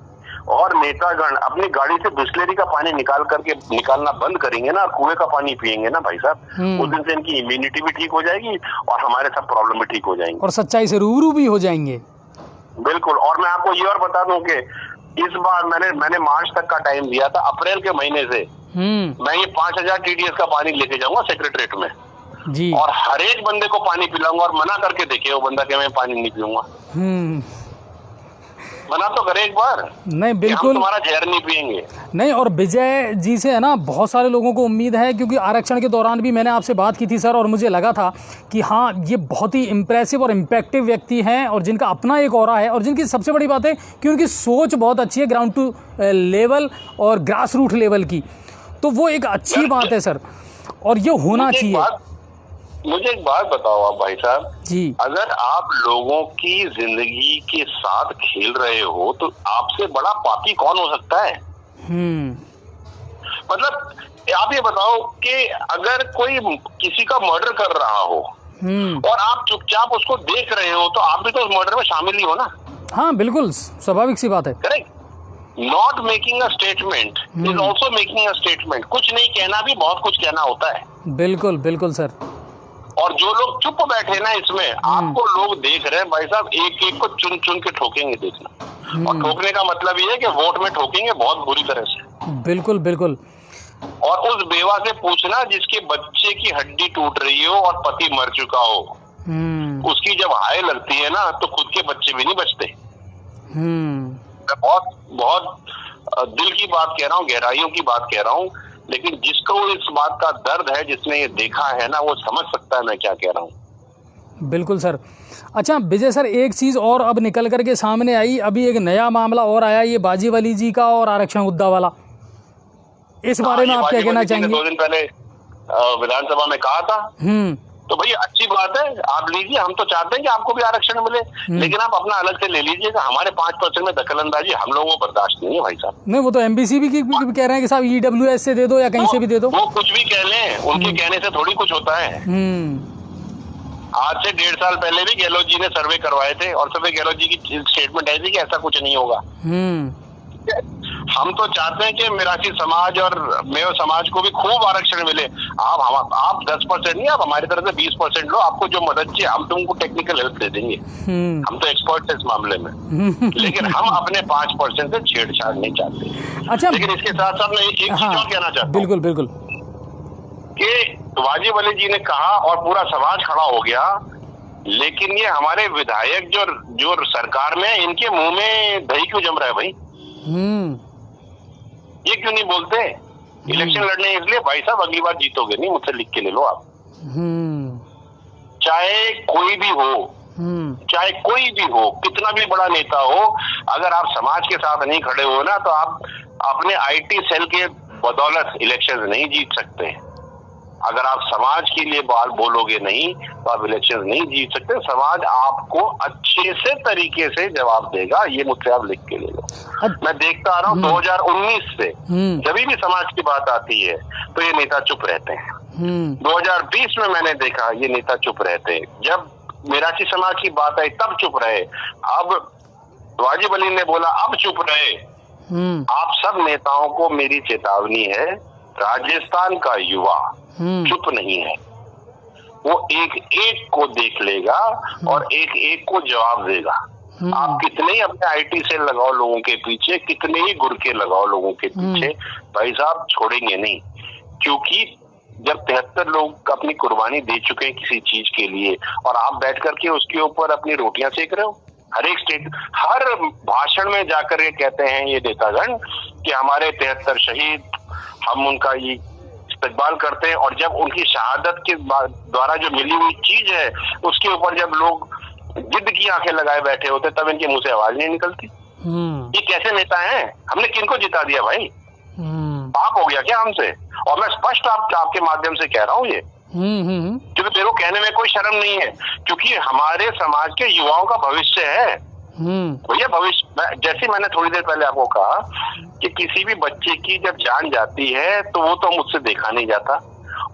और नेतागण अपनी गाड़ी से बिस्लेरी का पानी निकालना बंद करेंगे ना, कुएं का पानी पिएंगे ना भाई साहब, उस दिन से इनकी इम्यूनिटी भी ठीक हो जाएगी और हमारे सब प्रॉब्लम भी ठीक हो जाएंगे, और सच्चाई से रूबरू भी हो जाएंगे। बिल्कुल। और मैं आपको ये और बता दूं कि इस बार मैंने मार्च तक का टाइम दिया था। अप्रैल के महीने से मैं ये 5000 TDS का पानी लेके जाऊंगा सेक्रेटरीट में जी, और हर एक बंदे को पानी पिलाऊंगा, और मना करके देखिए वो बंदा कि मैं पानी नहीं पीऊंगा। मना तो करे एक बार। नहीं बिल्कुल, हम तुम्हारा जहर नहीं पिएंगे। नहीं, और विजय जी से है ना बहुत सारे लोगों को उम्मीद है, क्योंकि आरक्षण के दौरान भी मैंने आपसे बात की थी सर, और मुझे लगा था कि हाँ ये बहुत ही इम्प्रेसिव और इम्पैक्टिव व्यक्ति हैं, और जिनका अपना एक ऑरा है, और जिनकी सबसे बड़ी बात है कि उनकी सोच बहुत अच्छी है ग्राउंड टू लेवल और ग्रास रूट लेवल की। तो वो एक अच्छी बात है सर, और ये होना चाहिए। मुझे एक बात बताओ आप भाई साहब जी, अगर आप लोगों की जिंदगी के साथ खेल रहे हो तो आपसे बड़ा पापी कौन हो सकता है? मतलब आप ये बताओ कि अगर कोई किसी का मर्डर कर रहा हो और आप चुपचाप उसको देख रहे हो, तो आप भी तो उस मर्डर में शामिल ही हो ना। हाँ बिल्कुल, स्वाभाविक सी बात है। Correct. Not making a statement is also making a statement. कुछ नहीं कहना भी बहुत कुछ कहना होता है। बिल्कुल बिल्कुल सर। और जो लोग चुप बैठे ना इसमें, आपको लोग देख रहे हैं भाई साहब, एक एक को चुन चुन के ठोकेंगे, देखना। और ठोकने का मतलब ये है कि वोट में ठोकेंगे बहुत बुरी तरह से। बिल्कुल बिल्कुल। और उस बेवा से पूछना जिसके बच्चे की हड्डी टूट रही हो और पति मर चुका हो, उसकी जब हाय लगती है ना तो खुद के बच्चे भी नहीं बचते। मैं बहुत बहुत दिल की बात कह रहा हूँ, गहराइयों की बात कह रहा हूँ, लेकिन जिसको इस बात का दर्द है, जिसने ये देखा है ना, वो समझ सकता है मैं क्या कह रहा हूँ। बिल्कुल सर। अच्छा विजय सर, एक चीज़ और अब निकल करके सामने आई, अभी एक नया मामला और आया, ये बाजीवली जी का और आरक्षण मुद्दा वाला। इस बारे में आप क्या कहना चाहेंगे? 2 दिन पहले विधानसभा में कहा था, तो भाई अच्छी बात है, आप लीजिए, हम तो चाहते हैं कि आपको भी आरक्षण मिले, लेकिन आप अपना अलग से ले लीजिएगा। हमारे 5% में दखलंदाजी हम लोगों को बर्दाश्त नहीं है भाई साहब। नहीं, वो तो एमबीसी भी कह रहे हैं कि साहब EWS से दे दो या कहीं से भी दे दो। वो कुछ भी कह लें, उनके कहने से थोड़ी कुछ होता है। आज से 1.5 साल पहले भी गहलोत जी ने सर्वे करवाए थे और सर्वे गहलोत जी की स्टेटमेंट आई थी कि ऐसा कुछ नहीं होगा। हम तो चाहते हैं कि मिरासी समाज और मेयो समाज को भी खूब आरक्षण मिले। आप 10% नहीं, आप हमारी तरफ से 20% लो, आपको जो मदद चाहिए हम तुमको टेक्निकल हेल्प दे देंगे। हम तो एक्सपर्ट हैं इस मामले में। लेकिन हम अपने 5% से छेड़छाड़ नहीं चाहते। अच्छा, लेकिन इसके साथ साथ मैं एक चीज और कहना चाहता हूँ। बिल्कुल बिल्कुल, कि वाजिब अली जी ने कहा और पूरा समाज खड़ा हो गया, लेकिन ये हमारे विधायक जो सरकार में, इनके मुंह में दही क्यों जम रहा है भाई? ये क्यों नहीं बोलते? इलेक्शन लड़ने इसलिए भाई साहब अगली बार जीतोगे नहीं, मुझसे लिख के ले लो आप। चाहे कोई भी हो, चाहे कोई भी हो, कितना भी बड़ा नेता हो, अगर आप समाज के साथ नहीं खड़े हो ना, तो आप अपने IT सेल के बदौलत इलेक्शन नहीं जीत सकते। अगर आप समाज के लिए बात बोलोगे नहीं तो आप इलेक्शन नहीं जीत सकते। समाज आपको अच्छे से तरीके से जवाब देगा, ये मुझसे आप लिख के ले लो। मैं देखता आ रहा हूँ 2019 से जब भी समाज की बात आती है तो ये नेता चुप रहते हैं। 2020 में मैंने देखा ये नेता चुप रहते हैं। जब मिरासी समाज की बात आई तब चुप रहे। अब वाजिब अली ने बोला अब चुप रहे। आप सब नेताओं को मेरी चेतावनी है, राजस्थान का युवा चुप नहीं है। वो एक एक को देख लेगा और एक एक को जवाब देगा। आप कितने ही अपने IT सेल लगाओ लोगों के पीछे, कितने ही गुरके लगाओ लोगों के पीछे, भाई साहब छोड़ेंगे नहीं। क्योंकि जब 73 लोग अपनी कुर्बानी दे चुके हैं किसी चीज के लिए, और आप बैठ करके उसके ऊपर अपनी रोटियां सेक रहे हो। हर एक स्टेट, हर भाषण में जाकर ये कहते हैं ये नेतागण कि हमारे 73 शहीद, हम उनका ये इस्तकबाल करते हैं। और जब उनकी शहादत के द्वारा जो मिली हुई चीज है उसके ऊपर जब लोग जिद की आंखें लगाए बैठे होते, तब इनके मुंह से आवाज नहीं निकलती। ये कैसे नेता हैं? हमने किनको जिता दिया भाई? पाप हो गया क्या हमसे? और मैं स्पष्ट आपके माध्यम से कह रहा हूँ ये, क्योंकि तेरे को कहने में कोई शर्म नहीं है, क्योंकि हमारे समाज के युवाओं का भविष्य है भैया। भविष्य, जैसे मैंने थोड़ी देर पहले आपको कहा कि किसी भी बच्चे की जब जान जाती है तो वो तो मुझसे देखा नहीं जाता,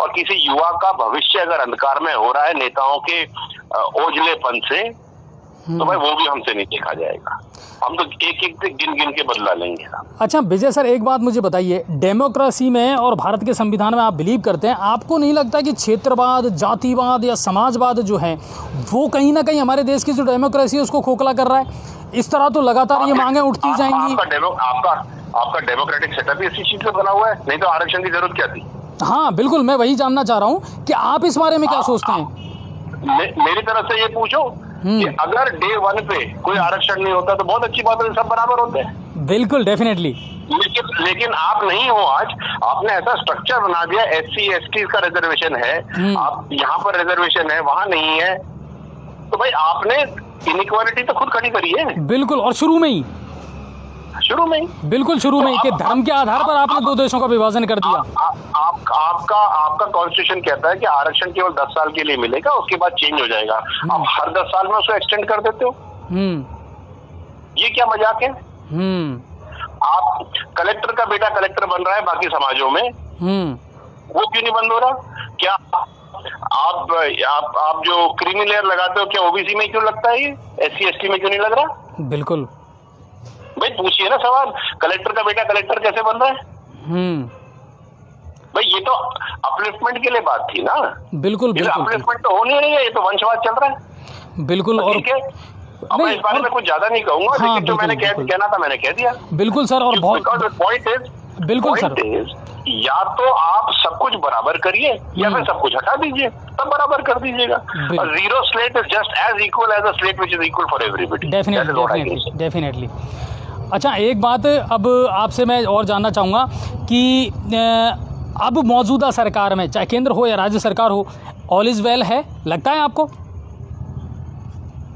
और किसी युवा का भविष्य अगर अंधकार में हो रहा है नेताओं के ओझलेपन से, तो भाई वो भी हमसे नहीं देखा जाएगा। हम तो एक एक से गिन गिन के बदला लेंगे। अच्छा विजय सर, एक बात मुझे बताइए, डेमोक्रेसी में और भारत के संविधान में आप बिलीव करते हैं, आपको नहीं लगता कि क्षेत्रवाद, जातिवाद या समाजवाद जो है वो कहीं ना कहीं हमारे देश की जो डेमोक्रेसी है उसको खोखला कर रहा है? इस तरह तो लगातार ये मांगे उठती जाएंगी। आपका डेमोक्रेटिक सेटअप इसी चीज से बना हुआ है, नहीं तो आरक्षण की जरूरत क्या थी? हाँ बिल्कुल, मैं वही जानना चाह रहा हूँ कि आप इस बारे में क्या सोचते हैं? मेरी तरफ से ये पूछो कि अगर डे 1 पे कोई आरक्षण नहीं होता तो बहुत अच्छी बात है, सब बराबर होते हैं। बिल्कुल, डेफिनेटली। लेकिन आप नहीं हो। आज आपने ऐसा स्ट्रक्चर बना दिया, SC ST का रिजर्वेशन है, आप यहाँ पर रिजर्वेशन है, वहां नहीं है, तो भाई आपने इनइक्वालिटी तो खुद खड़ी करी है। बिल्कुल, और शुरू में ही बिल्कुल शुरू में ही कि धर्म के आधार पर आपने 2 देशों का विभाजन कर दिया। आपका कॉन्स्टिट्यूशन कहता है कि आरक्षण केवल 10 साल के लिए मिलेगा, उसके बाद चेंज हो जाएगा। आप हर 10 साल में उसको एक्सटेंड कर देते हो। ये क्या मजाक है? आप कलेक्टर का बेटा कलेक्टर बन रहा है बाकी समाजों में, वो क्यों नहीं बंद हो रहा? क्या आप जो क्रीमी लेयर लगाते हो, क्या OBC में क्यों लगता है? ये SC ST में क्यों नहीं लग रहा? बिल्कुल भाई पूछिए ना सवाल, कलेक्टर का बेटा कलेक्टर कैसे बन रहा है? भाई ये तो अपलिफ्टमेंट के लिए बात थी ना। बिल्कुल अपलिफ्टमेंट तो हो नहीं रही है, ये तो वंशवाद चल रहा है। बिल्कुल। और ठीक है, अब मैं इस बारे में कुछ ज्यादा नहीं कहूंगा, लेकिन जो मैंने कहना था मैंने कह दिया। बिल्कुल सर, और पॉइंट इज या तो आप सब कुछ बराबर करिए या फिर सब कुछ हटा दीजिए, तब बराबर कर दीजिएगा। Zero slate is just as equal as a slate which is equal for everybody. Definitely. अच्छा एक बात अब आपसे मैं और जानना चाहूँगा कि अब मौजूदा सरकार में, चाहे केंद्र हो या राज्य सरकार हो, ऑल इज वेल है, लगता है आपको?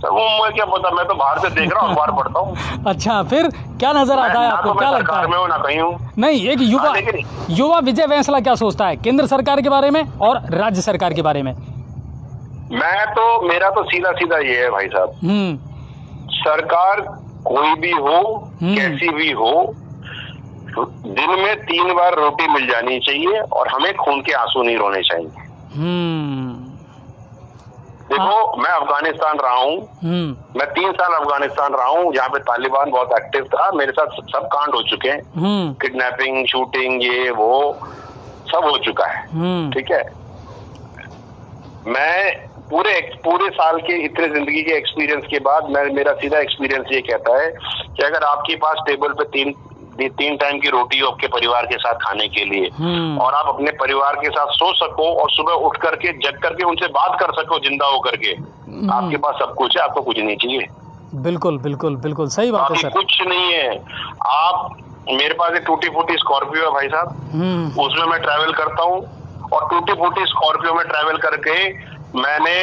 मैं क्या पता, मैं तो बाहर से देख रहा हूँ, अखबार पढ़ता हूँ। अच्छा, फिर क्या नजर आता है आपको? क्या लगता है? में ना कहीं हूँ। नहीं, एक युवा विजय बैंसला क्या सोचता है केंद्र सरकार के बारे में और राज्य सरकार के बारे में? मेरा तो सीधा सीधा ये है भाई साहब, सरकार कोई भी हो, कैसी भी हो, दिन में 3 बार रोटी मिल जानी चाहिए और हमें खून के आंसू नहीं रोने चाहिए। देखो, मैं अफगानिस्तान रहा हूँ, मैं 3 साल अफगानिस्तान रहा हूँ, जहाँ पे तालिबान बहुत एक्टिव था, मेरे साथ सब कांड हो चुके हैं, किडनैपिंग, शूटिंग, ये वो सब हो चुका है, ठीक है। मैं पूरे साल के इतने जिंदगी के एक्सपीरियंस के बाद मेरा सीधा एक्सपीरियंस ये कहता है कि अगर आपके पास टेबल पे 3 टाइम की रोटी हो आपके परिवार के साथ खाने के लिए, और आप अपने परिवार के साथ सो सको और सुबह उठ करके जग करके उनसे बात कर सको जिंदा होकर के, आपके पास सब कुछ है, आपको कुछ नहीं चाहिए। बिल्कुल बिल्कुल बिल्कुल सही बात है सर। कुछ नहीं है। आप, मेरे पास एक टूटी फूटी स्कॉर्पियो है भाई साहब, उसमें मैं ट्रैवल करता हूँ, और टूटी फूटी स्कॉर्पियो में ट्रैवल करके मैंने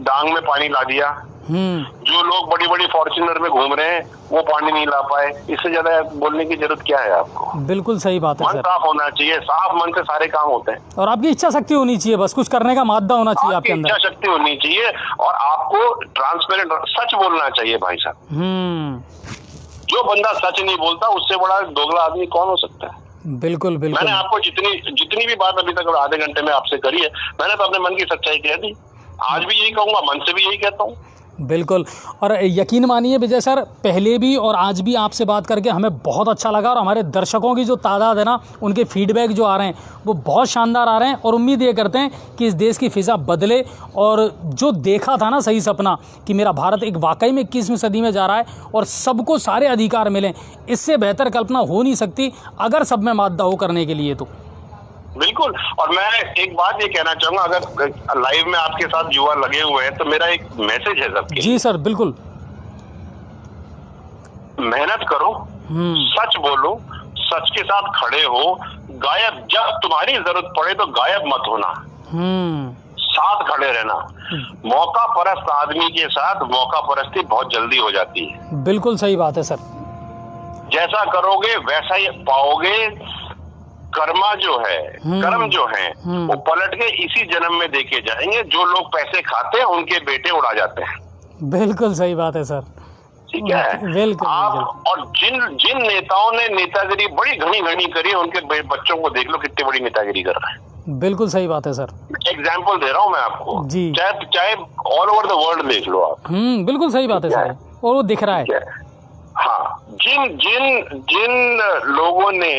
डांग में पानी ला दिया। जो लोग बड़ी बड़ी फॉर्च्यूनर में घूम रहे हैं वो पानी नहीं ला पाए। इससे ज्यादा बोलने की जरूरत क्या है आपको? बिल्कुल सही बात है सर। मन साफ होना चाहिए, साफ मन से सारे काम होते हैं, और आपकी इच्छा शक्ति होनी चाहिए, बस कुछ करने का मादा होना चाहिए आपके अंदर, इच्छा शक्ति होनी चाहिए, और आपको ट्रांसपेरेंट सच बोलना चाहिए भाई साहब। जो बंदा सच नहीं बोलता उससे बड़ा दोगला आदमी कौन हो सकता है? बिल्कुल बिल्कुल। मैंने आपको जितनी भी बात अभी तक आधे घंटे में आपसे करी है, मैंने तो अपने मन की सच्चाई कह दी। आज भी यही कहूंगा, मन से भी यही कहता हूँ। बिल्कुल। और यकीन मानिए विजय सर, पहले भी और आज भी आपसे बात करके हमें बहुत अच्छा लगा, और हमारे दर्शकों की जो तादाद है ना, उनके फीडबैक जो आ रहे हैं वो बहुत शानदार आ रहे हैं, और उम्मीद ये करते हैं कि इस देश की फ़िज़ा बदले, और जो देखा था ना सही सपना कि मेरा भारत एक वाकई में 21वीं सदी में जा रहा है और सबको सारे अधिकार मिलें, इससे बेहतर कल्पना हो नहीं सकती अगर सब में मादा हो करने के लिए तो। बिल्कुल। और मैं एक बात ये कहना चाहूंगा, अगर लाइव में आपके साथ युवा लगे हुए हैं तो मेरा एक मैसेज है सबके। जी सर, बिल्कुल। मेहनत करो, सच बोलो, सच के साथ खड़े हो, गायब, जब तुम्हारी जरूरत पड़े तो गायब मत होना, साथ खड़े रहना। मौका परस्त आदमी के साथ मौका परस्ती बहुत जल्दी हो जाती है। बिल्कुल सही बात है सर। जैसा करोगे वैसा ही पाओगे। कर्मा जो है, कर्म जो है, वो पलट के इसी जन्म में देखे जाएंगे। जो लोग पैसे खाते हैं उनके बेटे उड़ा जाते हैं। बिल्कुल सही बात है सर। ठीक है। आप और जिन नेताओं ने नेतागिरी बड़ी घनी करी है, उनके बच्चों को देख लो कितनी बड़ी नेतागिरी कर रहे हैं। बिल्कुल सही बात है सर। एग्जाम्पल दे रहा हूँ मैं आपको जी। चाहे ऑल ओवर द वर्ल्ड देख लो आप। बिल्कुल सही बात है सर, और वो दिख रहा है। हाँ, जिन लोगों ने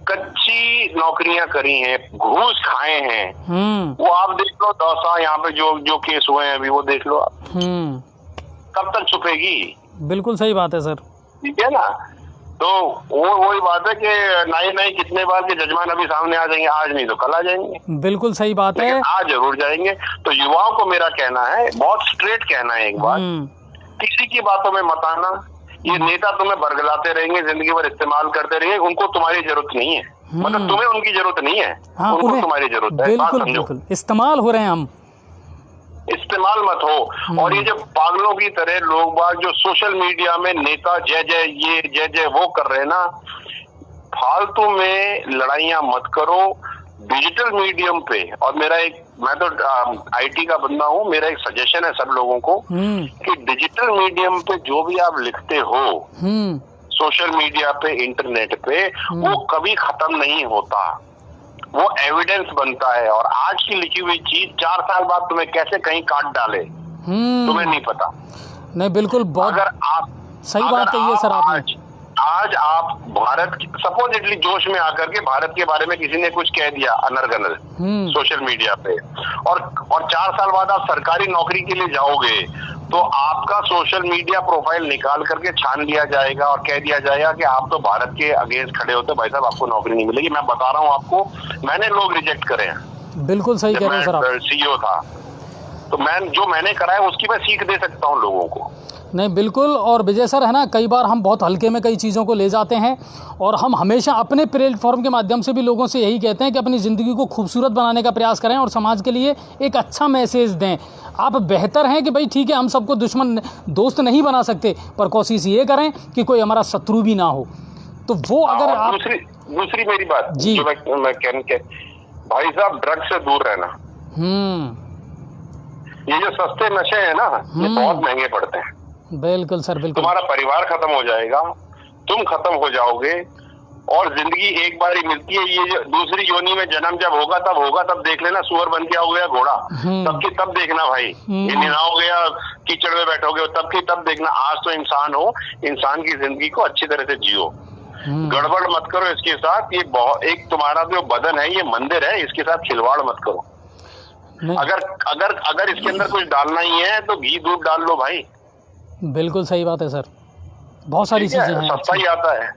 कच्ची नौकरियां करी हैं, घूस खाए हैं, वो आप देख लो। दौसा यहाँ पे जो केस हुए हैं अभी, वो देख लो आप। कब तक छुपेगी? बिल्कुल सही बात है सर। ठीक है ना। तो वही बात है कि नहीं कितने बार के जजमान अभी सामने आ जाएंगे, आज नहीं तो कल आ जाएंगे। बिल्कुल सही बात है, आज जरूर जाएंगे। तो युवाओं को मेरा कहना है, बहुत स्ट्रेट कहना है एक बात, किसी की बातों में मत आना। ये नेता तुम्हें बरगलाते रहेंगे, जिंदगी भर इस्तेमाल करते रहेंगे, उनको तुम्हारी जरूरत नहीं है। मतलब तुम्हें उनकी जरूरत नहीं है, उनको तुम्हारी जरूरत है। बिल्कुल इस्तेमाल हो रहे हैं हम। इस्तेमाल मत हो। और ये जो पागलों की तरह लोग बाग जो सोशल मीडिया में नेता जय जय वो कर रहे हैं ना, फालतू में लड़ाइयां मत करो। डिजिटल मीडियम पे, और मैं तो आईटी का बंदा हूँ, मेरा एक सजेशन है सब लोगों को कि डिजिटल मीडियम पे जो भी आप लिखते हो सोशल मीडिया पे, इंटरनेट पे, वो कभी खत्म नहीं होता, वो एविडेंस बनता है। और आज की लिखी हुई चीज 4 साल बाद तुम्हें कैसे कहीं काट डाले तुम्हें नहीं पता। नहीं, बिल्कुल बहुत अगर आप सही बात कही है सर आपने। आज आप भारत सपोजिटली जोश में आकर के भारत के बारे में किसी ने कुछ कह दिया अनर्गनल सोशल मीडिया पे, और 4 साल बाद आप सरकारी नौकरी के लिए जाओगे तो आपका सोशल मीडिया प्रोफाइल निकाल करके छान लिया जाएगा और कह दिया जाएगा कि आप तो भारत के अगेंस्ट खड़े होते, भाई साहब आपको नौकरी नहीं मिलेगी। मैं बता रहा हूँ आपको, मैंने लोग रिजेक्ट करे हैं। बिल्कुल सही कह रहे हैं सर आप। सीईओ था तो मैंने करा है उसकी मैं सीख दे सकता हूँ लोगों को। नहीं, बिल्कुल। और विजय सर है ना, कई बार हम बहुत हल्के में कई चीज़ों को ले जाते हैं, और हम हमेशा अपने प्लेटफॉर्म के माध्यम से भी लोगों से यही कहते हैं कि अपनी ज़िंदगी को खूबसूरत बनाने का प्रयास करें और समाज के लिए एक अच्छा मैसेज दें। आप बेहतर हैं कि भाई ठीक है, हम सबको दोस्त नहीं बना सकते, पर कोशिश ये करें कि कोई हमारा शत्रु भी ना हो। तो वो अगर आप दूसरी मेरी बात जी, जो मैं भाई साहब ड्रग्स से दूर रहना। ये जो सस्ते नशे हैं ना, ये बहुत महंगे पड़ते हैं। बिल्कुल सर, बिल्कुल। तुम्हारा परिवार खत्म हो जाएगा, तुम खत्म हो जाओगे, और जिंदगी एक बार ही मिलती है। ये जो दूसरी योनि में जन्म जब होगा, तब देख लेना सुअर बन के आओगे या घोड़ा, तब की तब देखना भाई। ये नहाओगे या कीचड़ में बैठोगे, तब की तब देखना। आज तो इंसान हो, इंसान की जिंदगी को अच्छी तरह से जियो, गड़बड़ मत करो इसके साथ। ये बहुत, एक तुम्हारा जो बदन है ये मंदिर है, इसके साथ खिलवाड़ मत करो। अगर इसके अंदर कुछ डालना ही है तो घी दूध डाल लो भाई। बिल्कुल सही बात है सर, बहुत सारी चीजें हैं, सस्ता ही आता है।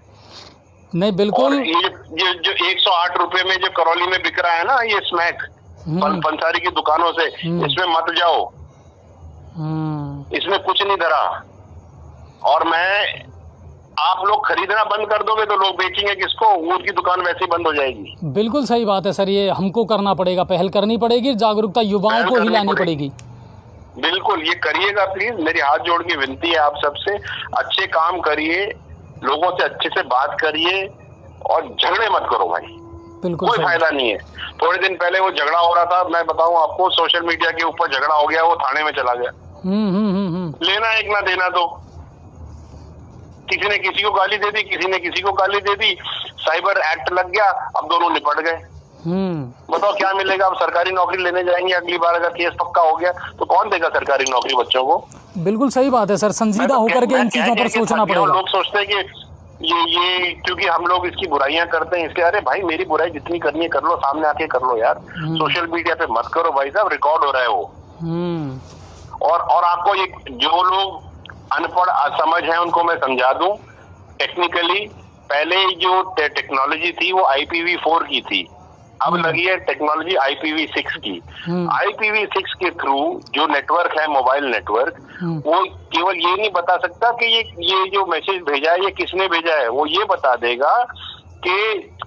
नहीं बिल्कुल। ये जो 108 रुपए में जो करौली में बिक रहा है ना, ये स्मैक पंसारी की दुकानों से, इसमें मत जाओ, इसमें कुछ नहीं धरा। और आप लोग खरीदना बंद कर दोगे तो लोग बेचेंगे किसको? उनकी दुकान वैसे ही बंद हो जाएगी। बिल्कुल सही बात है सर, ये हमको करना पड़ेगा, पहल करनी पड़ेगी, जागरूकता युवाओं को ही लानी पड़ेगी। बिल्कुल, ये करिएगा प्लीज, मेरी हाथ जोड़ के विनती है आप सबसे। अच्छे काम करिए, लोगों से अच्छे से बात करिए और झगड़े मत करो भाई, बिल्कुल कोई फायदा नहीं है। थोड़े दिन पहले वो झगड़ा हो रहा था, मैं बताऊं आपको, सोशल मीडिया के ऊपर झगड़ा हो गया, वो थाने में चला गया। लेना एक ना देना दो, किसी ने किसी को गाली दे दी, किसी ने किसी को गाली दे दी, साइबर एक्ट लग गया, अब दोनों निपट गए। बताओ क्या मिलेगा? अब सरकारी नौकरी लेने जाएंगे अगली बार, अगर केस पक्का हो गया तो कौन देगा सरकारी नौकरी बच्चों को? बिल्कुल सही बात है सर, संजीदा होकर के इन चीजों पर सोचना पड़ेगा। लोग सोचते हैं कि ये क्योंकि हम लोग इसकी बुराइयां करते हैं इसलिए, अरे भाई मेरी बुराई जितनी करनी है कर लो, सामने आके कर लो यार, सोशल मीडिया पे मत करो भाई साहब, रिकॉर्ड हो रहा है वो। और आपको ये जो लोग अनपढ़ असमझ है उनको मैं समझा दूं टेक्निकली। पहले जो टेक्नोलॉजी थी वो IPv4 की थी, अब लगी है टेक्नोलॉजी IPv6 की। IPv6 के थ्रू जो नेटवर्क है, मोबाइल नेटवर्क, वो केवल ये नहीं बता सकता कि ये जो मैसेज भेजा है ये किसने भेजा है, वो ये बता देगा कि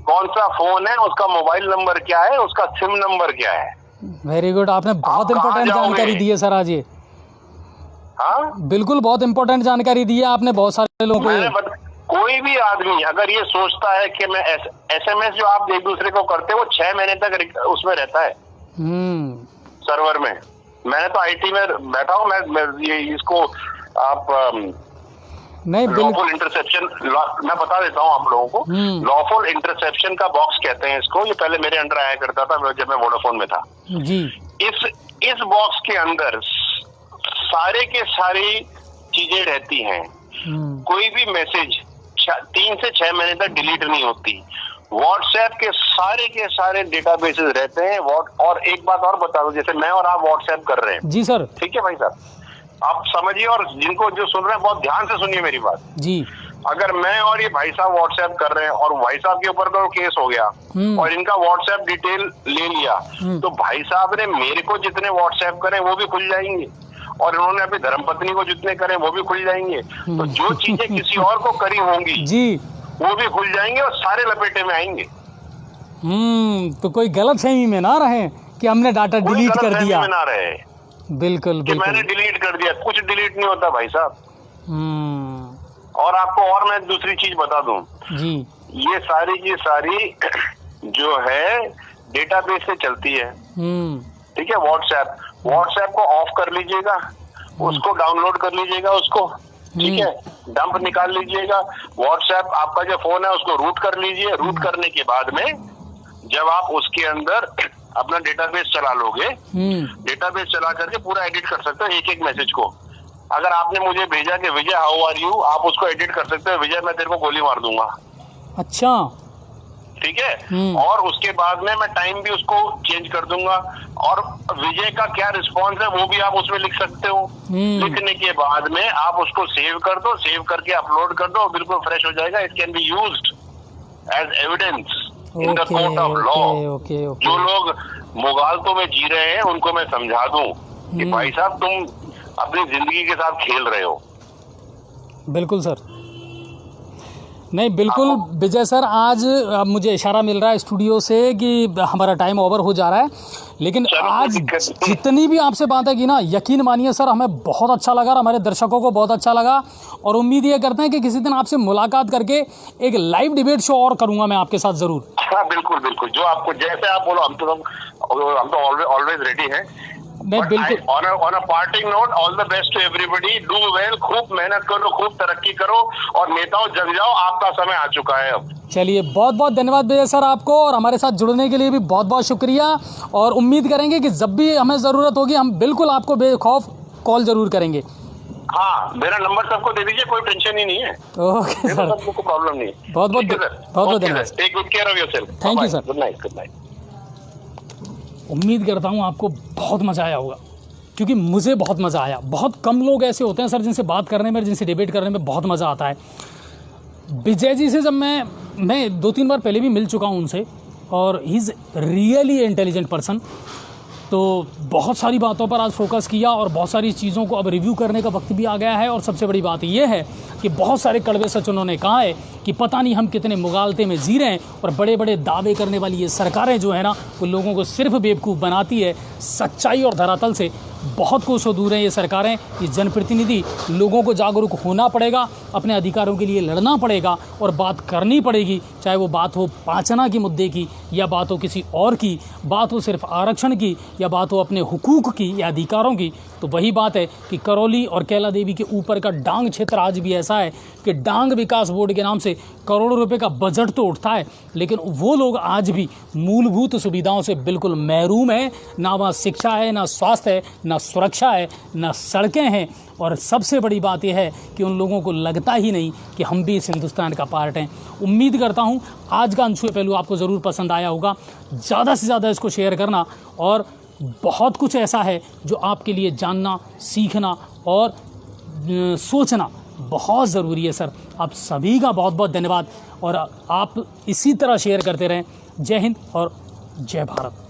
कौन सा फोन है, उसका मोबाइल नंबर क्या है, उसका सिम नंबर क्या है। वेरी गुड, आपने बहुत इंपॉर्टेंट जानकारी दी है सर आज ये। हाँ बिल्कुल, बहुत इंपॉर्टेंट जानकारी दी है आपने बहुत सारे लोगों को। कोई भी आदमी अगर ये सोचता है कि मैं SMS जो आप एक दूसरे को करते हो वो 6 महीने तक उसमें रहता है सर्वर में। मैंने तो IT में बैठा हूँ, मैं ये इसको आप नहीं लॉफुल इंटरसेप्शन, मैं बता देता हूँ आप लोगों को, लॉफुल इंटरसेप्शन का बॉक्स कहते हैं इसको। ये पहले मेरे अंडर आया करता था जब मैं वोडाफोन में था जी। इस बॉक्स के अंदर सारे के सारी चीजें रहती हैं। कोई भी मैसेज 3 से 6 महीने तक डिलीट नहीं होती। व्हाट्सएप के सारे डेटाबेसेस रहते हैं। और एक बात और बता दूं, जैसे मैं और आप व्हाट्सएप कर रहे हैं, जी सर, ठीक है भाई साहब, आप समझिए, और जिनको जो सुन रहे हैं बहुत ध्यान से सुनिए मेरी बात जी। अगर मैं और ये भाई साहब व्हाट्सएप कर रहे हैं और भाई साहब के ऊपर तो केस हो गया और इनका व्हाट्सएप डिटेल ले लिया, तो भाई साहब ने मेरे को जितने व्हाट्सएप करें वो भी खुल जाएंगे, और इन्होंने अपनी धर्मपत्नी को जितने करें वो भी खुल जाएंगे। तो जो चीजें किसी और को करी होंगी जी, वो भी खुल जाएंगे और सारे लपेटे में आएंगे। तो कोई गलत फहमी में ना रहे कि हमने डाटा डिलीट कर दिया, ना रहे। बिल्कुल बिल्कुल, मैंने डिलीट कर दिया, कुछ डिलीट नहीं होता भाई साहब। और आपको और मैं दूसरी चीज बता दूं जी, ये सारी की सारी जो है डेटाबेस से चलती है, ठीक है। व्हाट्सएप को ऑफ कर लीजिएगा, उसको डाउनलोड कर लीजिएगा उसको, ठीक है, डंप निकाल लीजिएगा। व्हाट्सएप आपका जो फोन है उसको रूट कर लीजिए। रूट करने के बाद में जब आप उसके अंदर अपना डेटाबेस चला लोगे, डेटाबेस चला करके पूरा एडिट कर सकते हो एक एक मैसेज को। अगर आपने मुझे भेजा कि विजय हाउ आर यू, आप उसको एडिट कर सकते हो, विजय मैं तेरे को गोली मार दूंगा। अच्छा, ठीक है। और उसके बाद में मैं टाइम भी उसको चेंज कर दूंगा, और विजय का क्या रिस्पॉन्स है वो भी आप उसमें लिख सकते हो। लिखने के बाद में आप उसको सेव कर दो, सेव करके अपलोड कर दो, बिल्कुल फ्रेश हो जाएगा। It can be used as evidence in the court of law. जो लोग मुगालतों में जी रहे हैं उनको मैं समझा दूं कि भाई साहब तुम अपनी जिंदगी के साथ खेल रहे हो। बिल्कुल सर, नहीं बिल्कुल विजय सर, आज मुझे इशारा मिल रहा है स्टूडियो से कि हमारा टाइम ओवर हो जा रहा है, लेकिन आज जितनी भी आपसे बातें की ना, यकीन मानिए सर हमें बहुत अच्छा लगा, हमारे दर्शकों को बहुत अच्छा लगा, और उम्मीद ये करते हैं कि किसी दिन आपसे मुलाकात करके एक लाइव डिबेट शो और करूंगा मैं आपके साथ जरूर। हाँ बिल्कुल बिल्कुल, जो आपको जैसे आप बोलो, हम तो ऑलवेज रेडी हैं। मैं बिल्कुल on a parting note, all the best to everybody, do well, खूब मेहनत करो, खूब तरक्की करो और नेताओं जग जाओ, आपका समय आ चुका है अब। चलिए, बहुत बहुत धन्यवाद विजय सर आपको, और हमारे साथ जुड़ने के लिए भी बहुत बहुत शुक्रिया। और उम्मीद करेंगे कि जब भी हमें ज़रूरत होगी हम बिल्कुल आपको बेखौफ कॉल जरूर करेंगे। हाँ, मेरा नंबर सबको दे दीजिए, कोई टेंशन ही नहीं है। ओके सर, सबको प्रॉब्लम नहीं है। बहुत बहुत धन्यवाद। Take good care of yourself. Thank you sir. Good night. Good night. उम्मीद करता हूँ आपको बहुत मज़ा आया होगा, क्योंकि मुझे बहुत मज़ा आया। बहुत कम लोग ऐसे होते हैं सर जिनसे बात करने में, जिनसे डिबेट करने में बहुत मज़ा आता है। विजय जी से जब मैं 2-3 बार पहले भी मिल चुका हूँ उनसे, और he is really intelligent person. तो बहुत सारी बातों पर आज फोकस किया और बहुत सारी चीज़ों को अब रिव्यू करने का वक्त भी आ गया है। और सबसे बड़ी बात यह है कि बहुत सारे कड़वे सच उन्होंने कहा है कि पता नहीं हम कितने मुगालते में जी रहे हैं, और बड़े बड़े दावे करने वाली ये सरकारें जो है ना, वो लोगों को सिर्फ बेवकूफ़ बनाती है। सच्चाई और धरातल से बहुत कोसों दूर हैं ये सरकारें। ये जनप्रतिनिधि, लोगों को जागरूक होना पड़ेगा, अपने अधिकारों के लिए लड़ना पड़ेगा और बात करनी पड़ेगी, चाहे वो बात हो पाचना के मुद्दे की, या बात हो किसी और की, बात हो सिर्फ आरक्षण की, या बात हो अपने हुकूक की या अधिकारों की। तो वही बात है कि करौली और कैला देवी के ऊपर का डांग क्षेत्र आज भी ऐसा है कि डांग विकास बोर्ड के नाम से करोड़ों रुपए का बजट तो उठता है, लेकिन वो लोग आज भी मूलभूत सुविधाओं से बिल्कुल महरूम है। ना वहाँ शिक्षा है, ना स्वास्थ्य है, ना सुरक्षा है, ना सड़कें हैं। और सबसे बड़ी बात यह है कि उन लोगों को लगता ही नहीं कि हम भी इस हिंदुस्तान का पार्ट हैं। उम्मीद करता हूँ आज का अनछुए पहलू आपको ज़रूर पसंद आया होगा। ज़्यादा से ज़्यादा इसको शेयर करना, और बहुत कुछ ऐसा है जो आपके लिए जानना, सीखना और सोचना बहुत ज़रूरी है सर। आप सभी का बहुत बहुत धन्यवाद, और आप इसी तरह शेयर करते रहें। जय हिंद और जय भारत।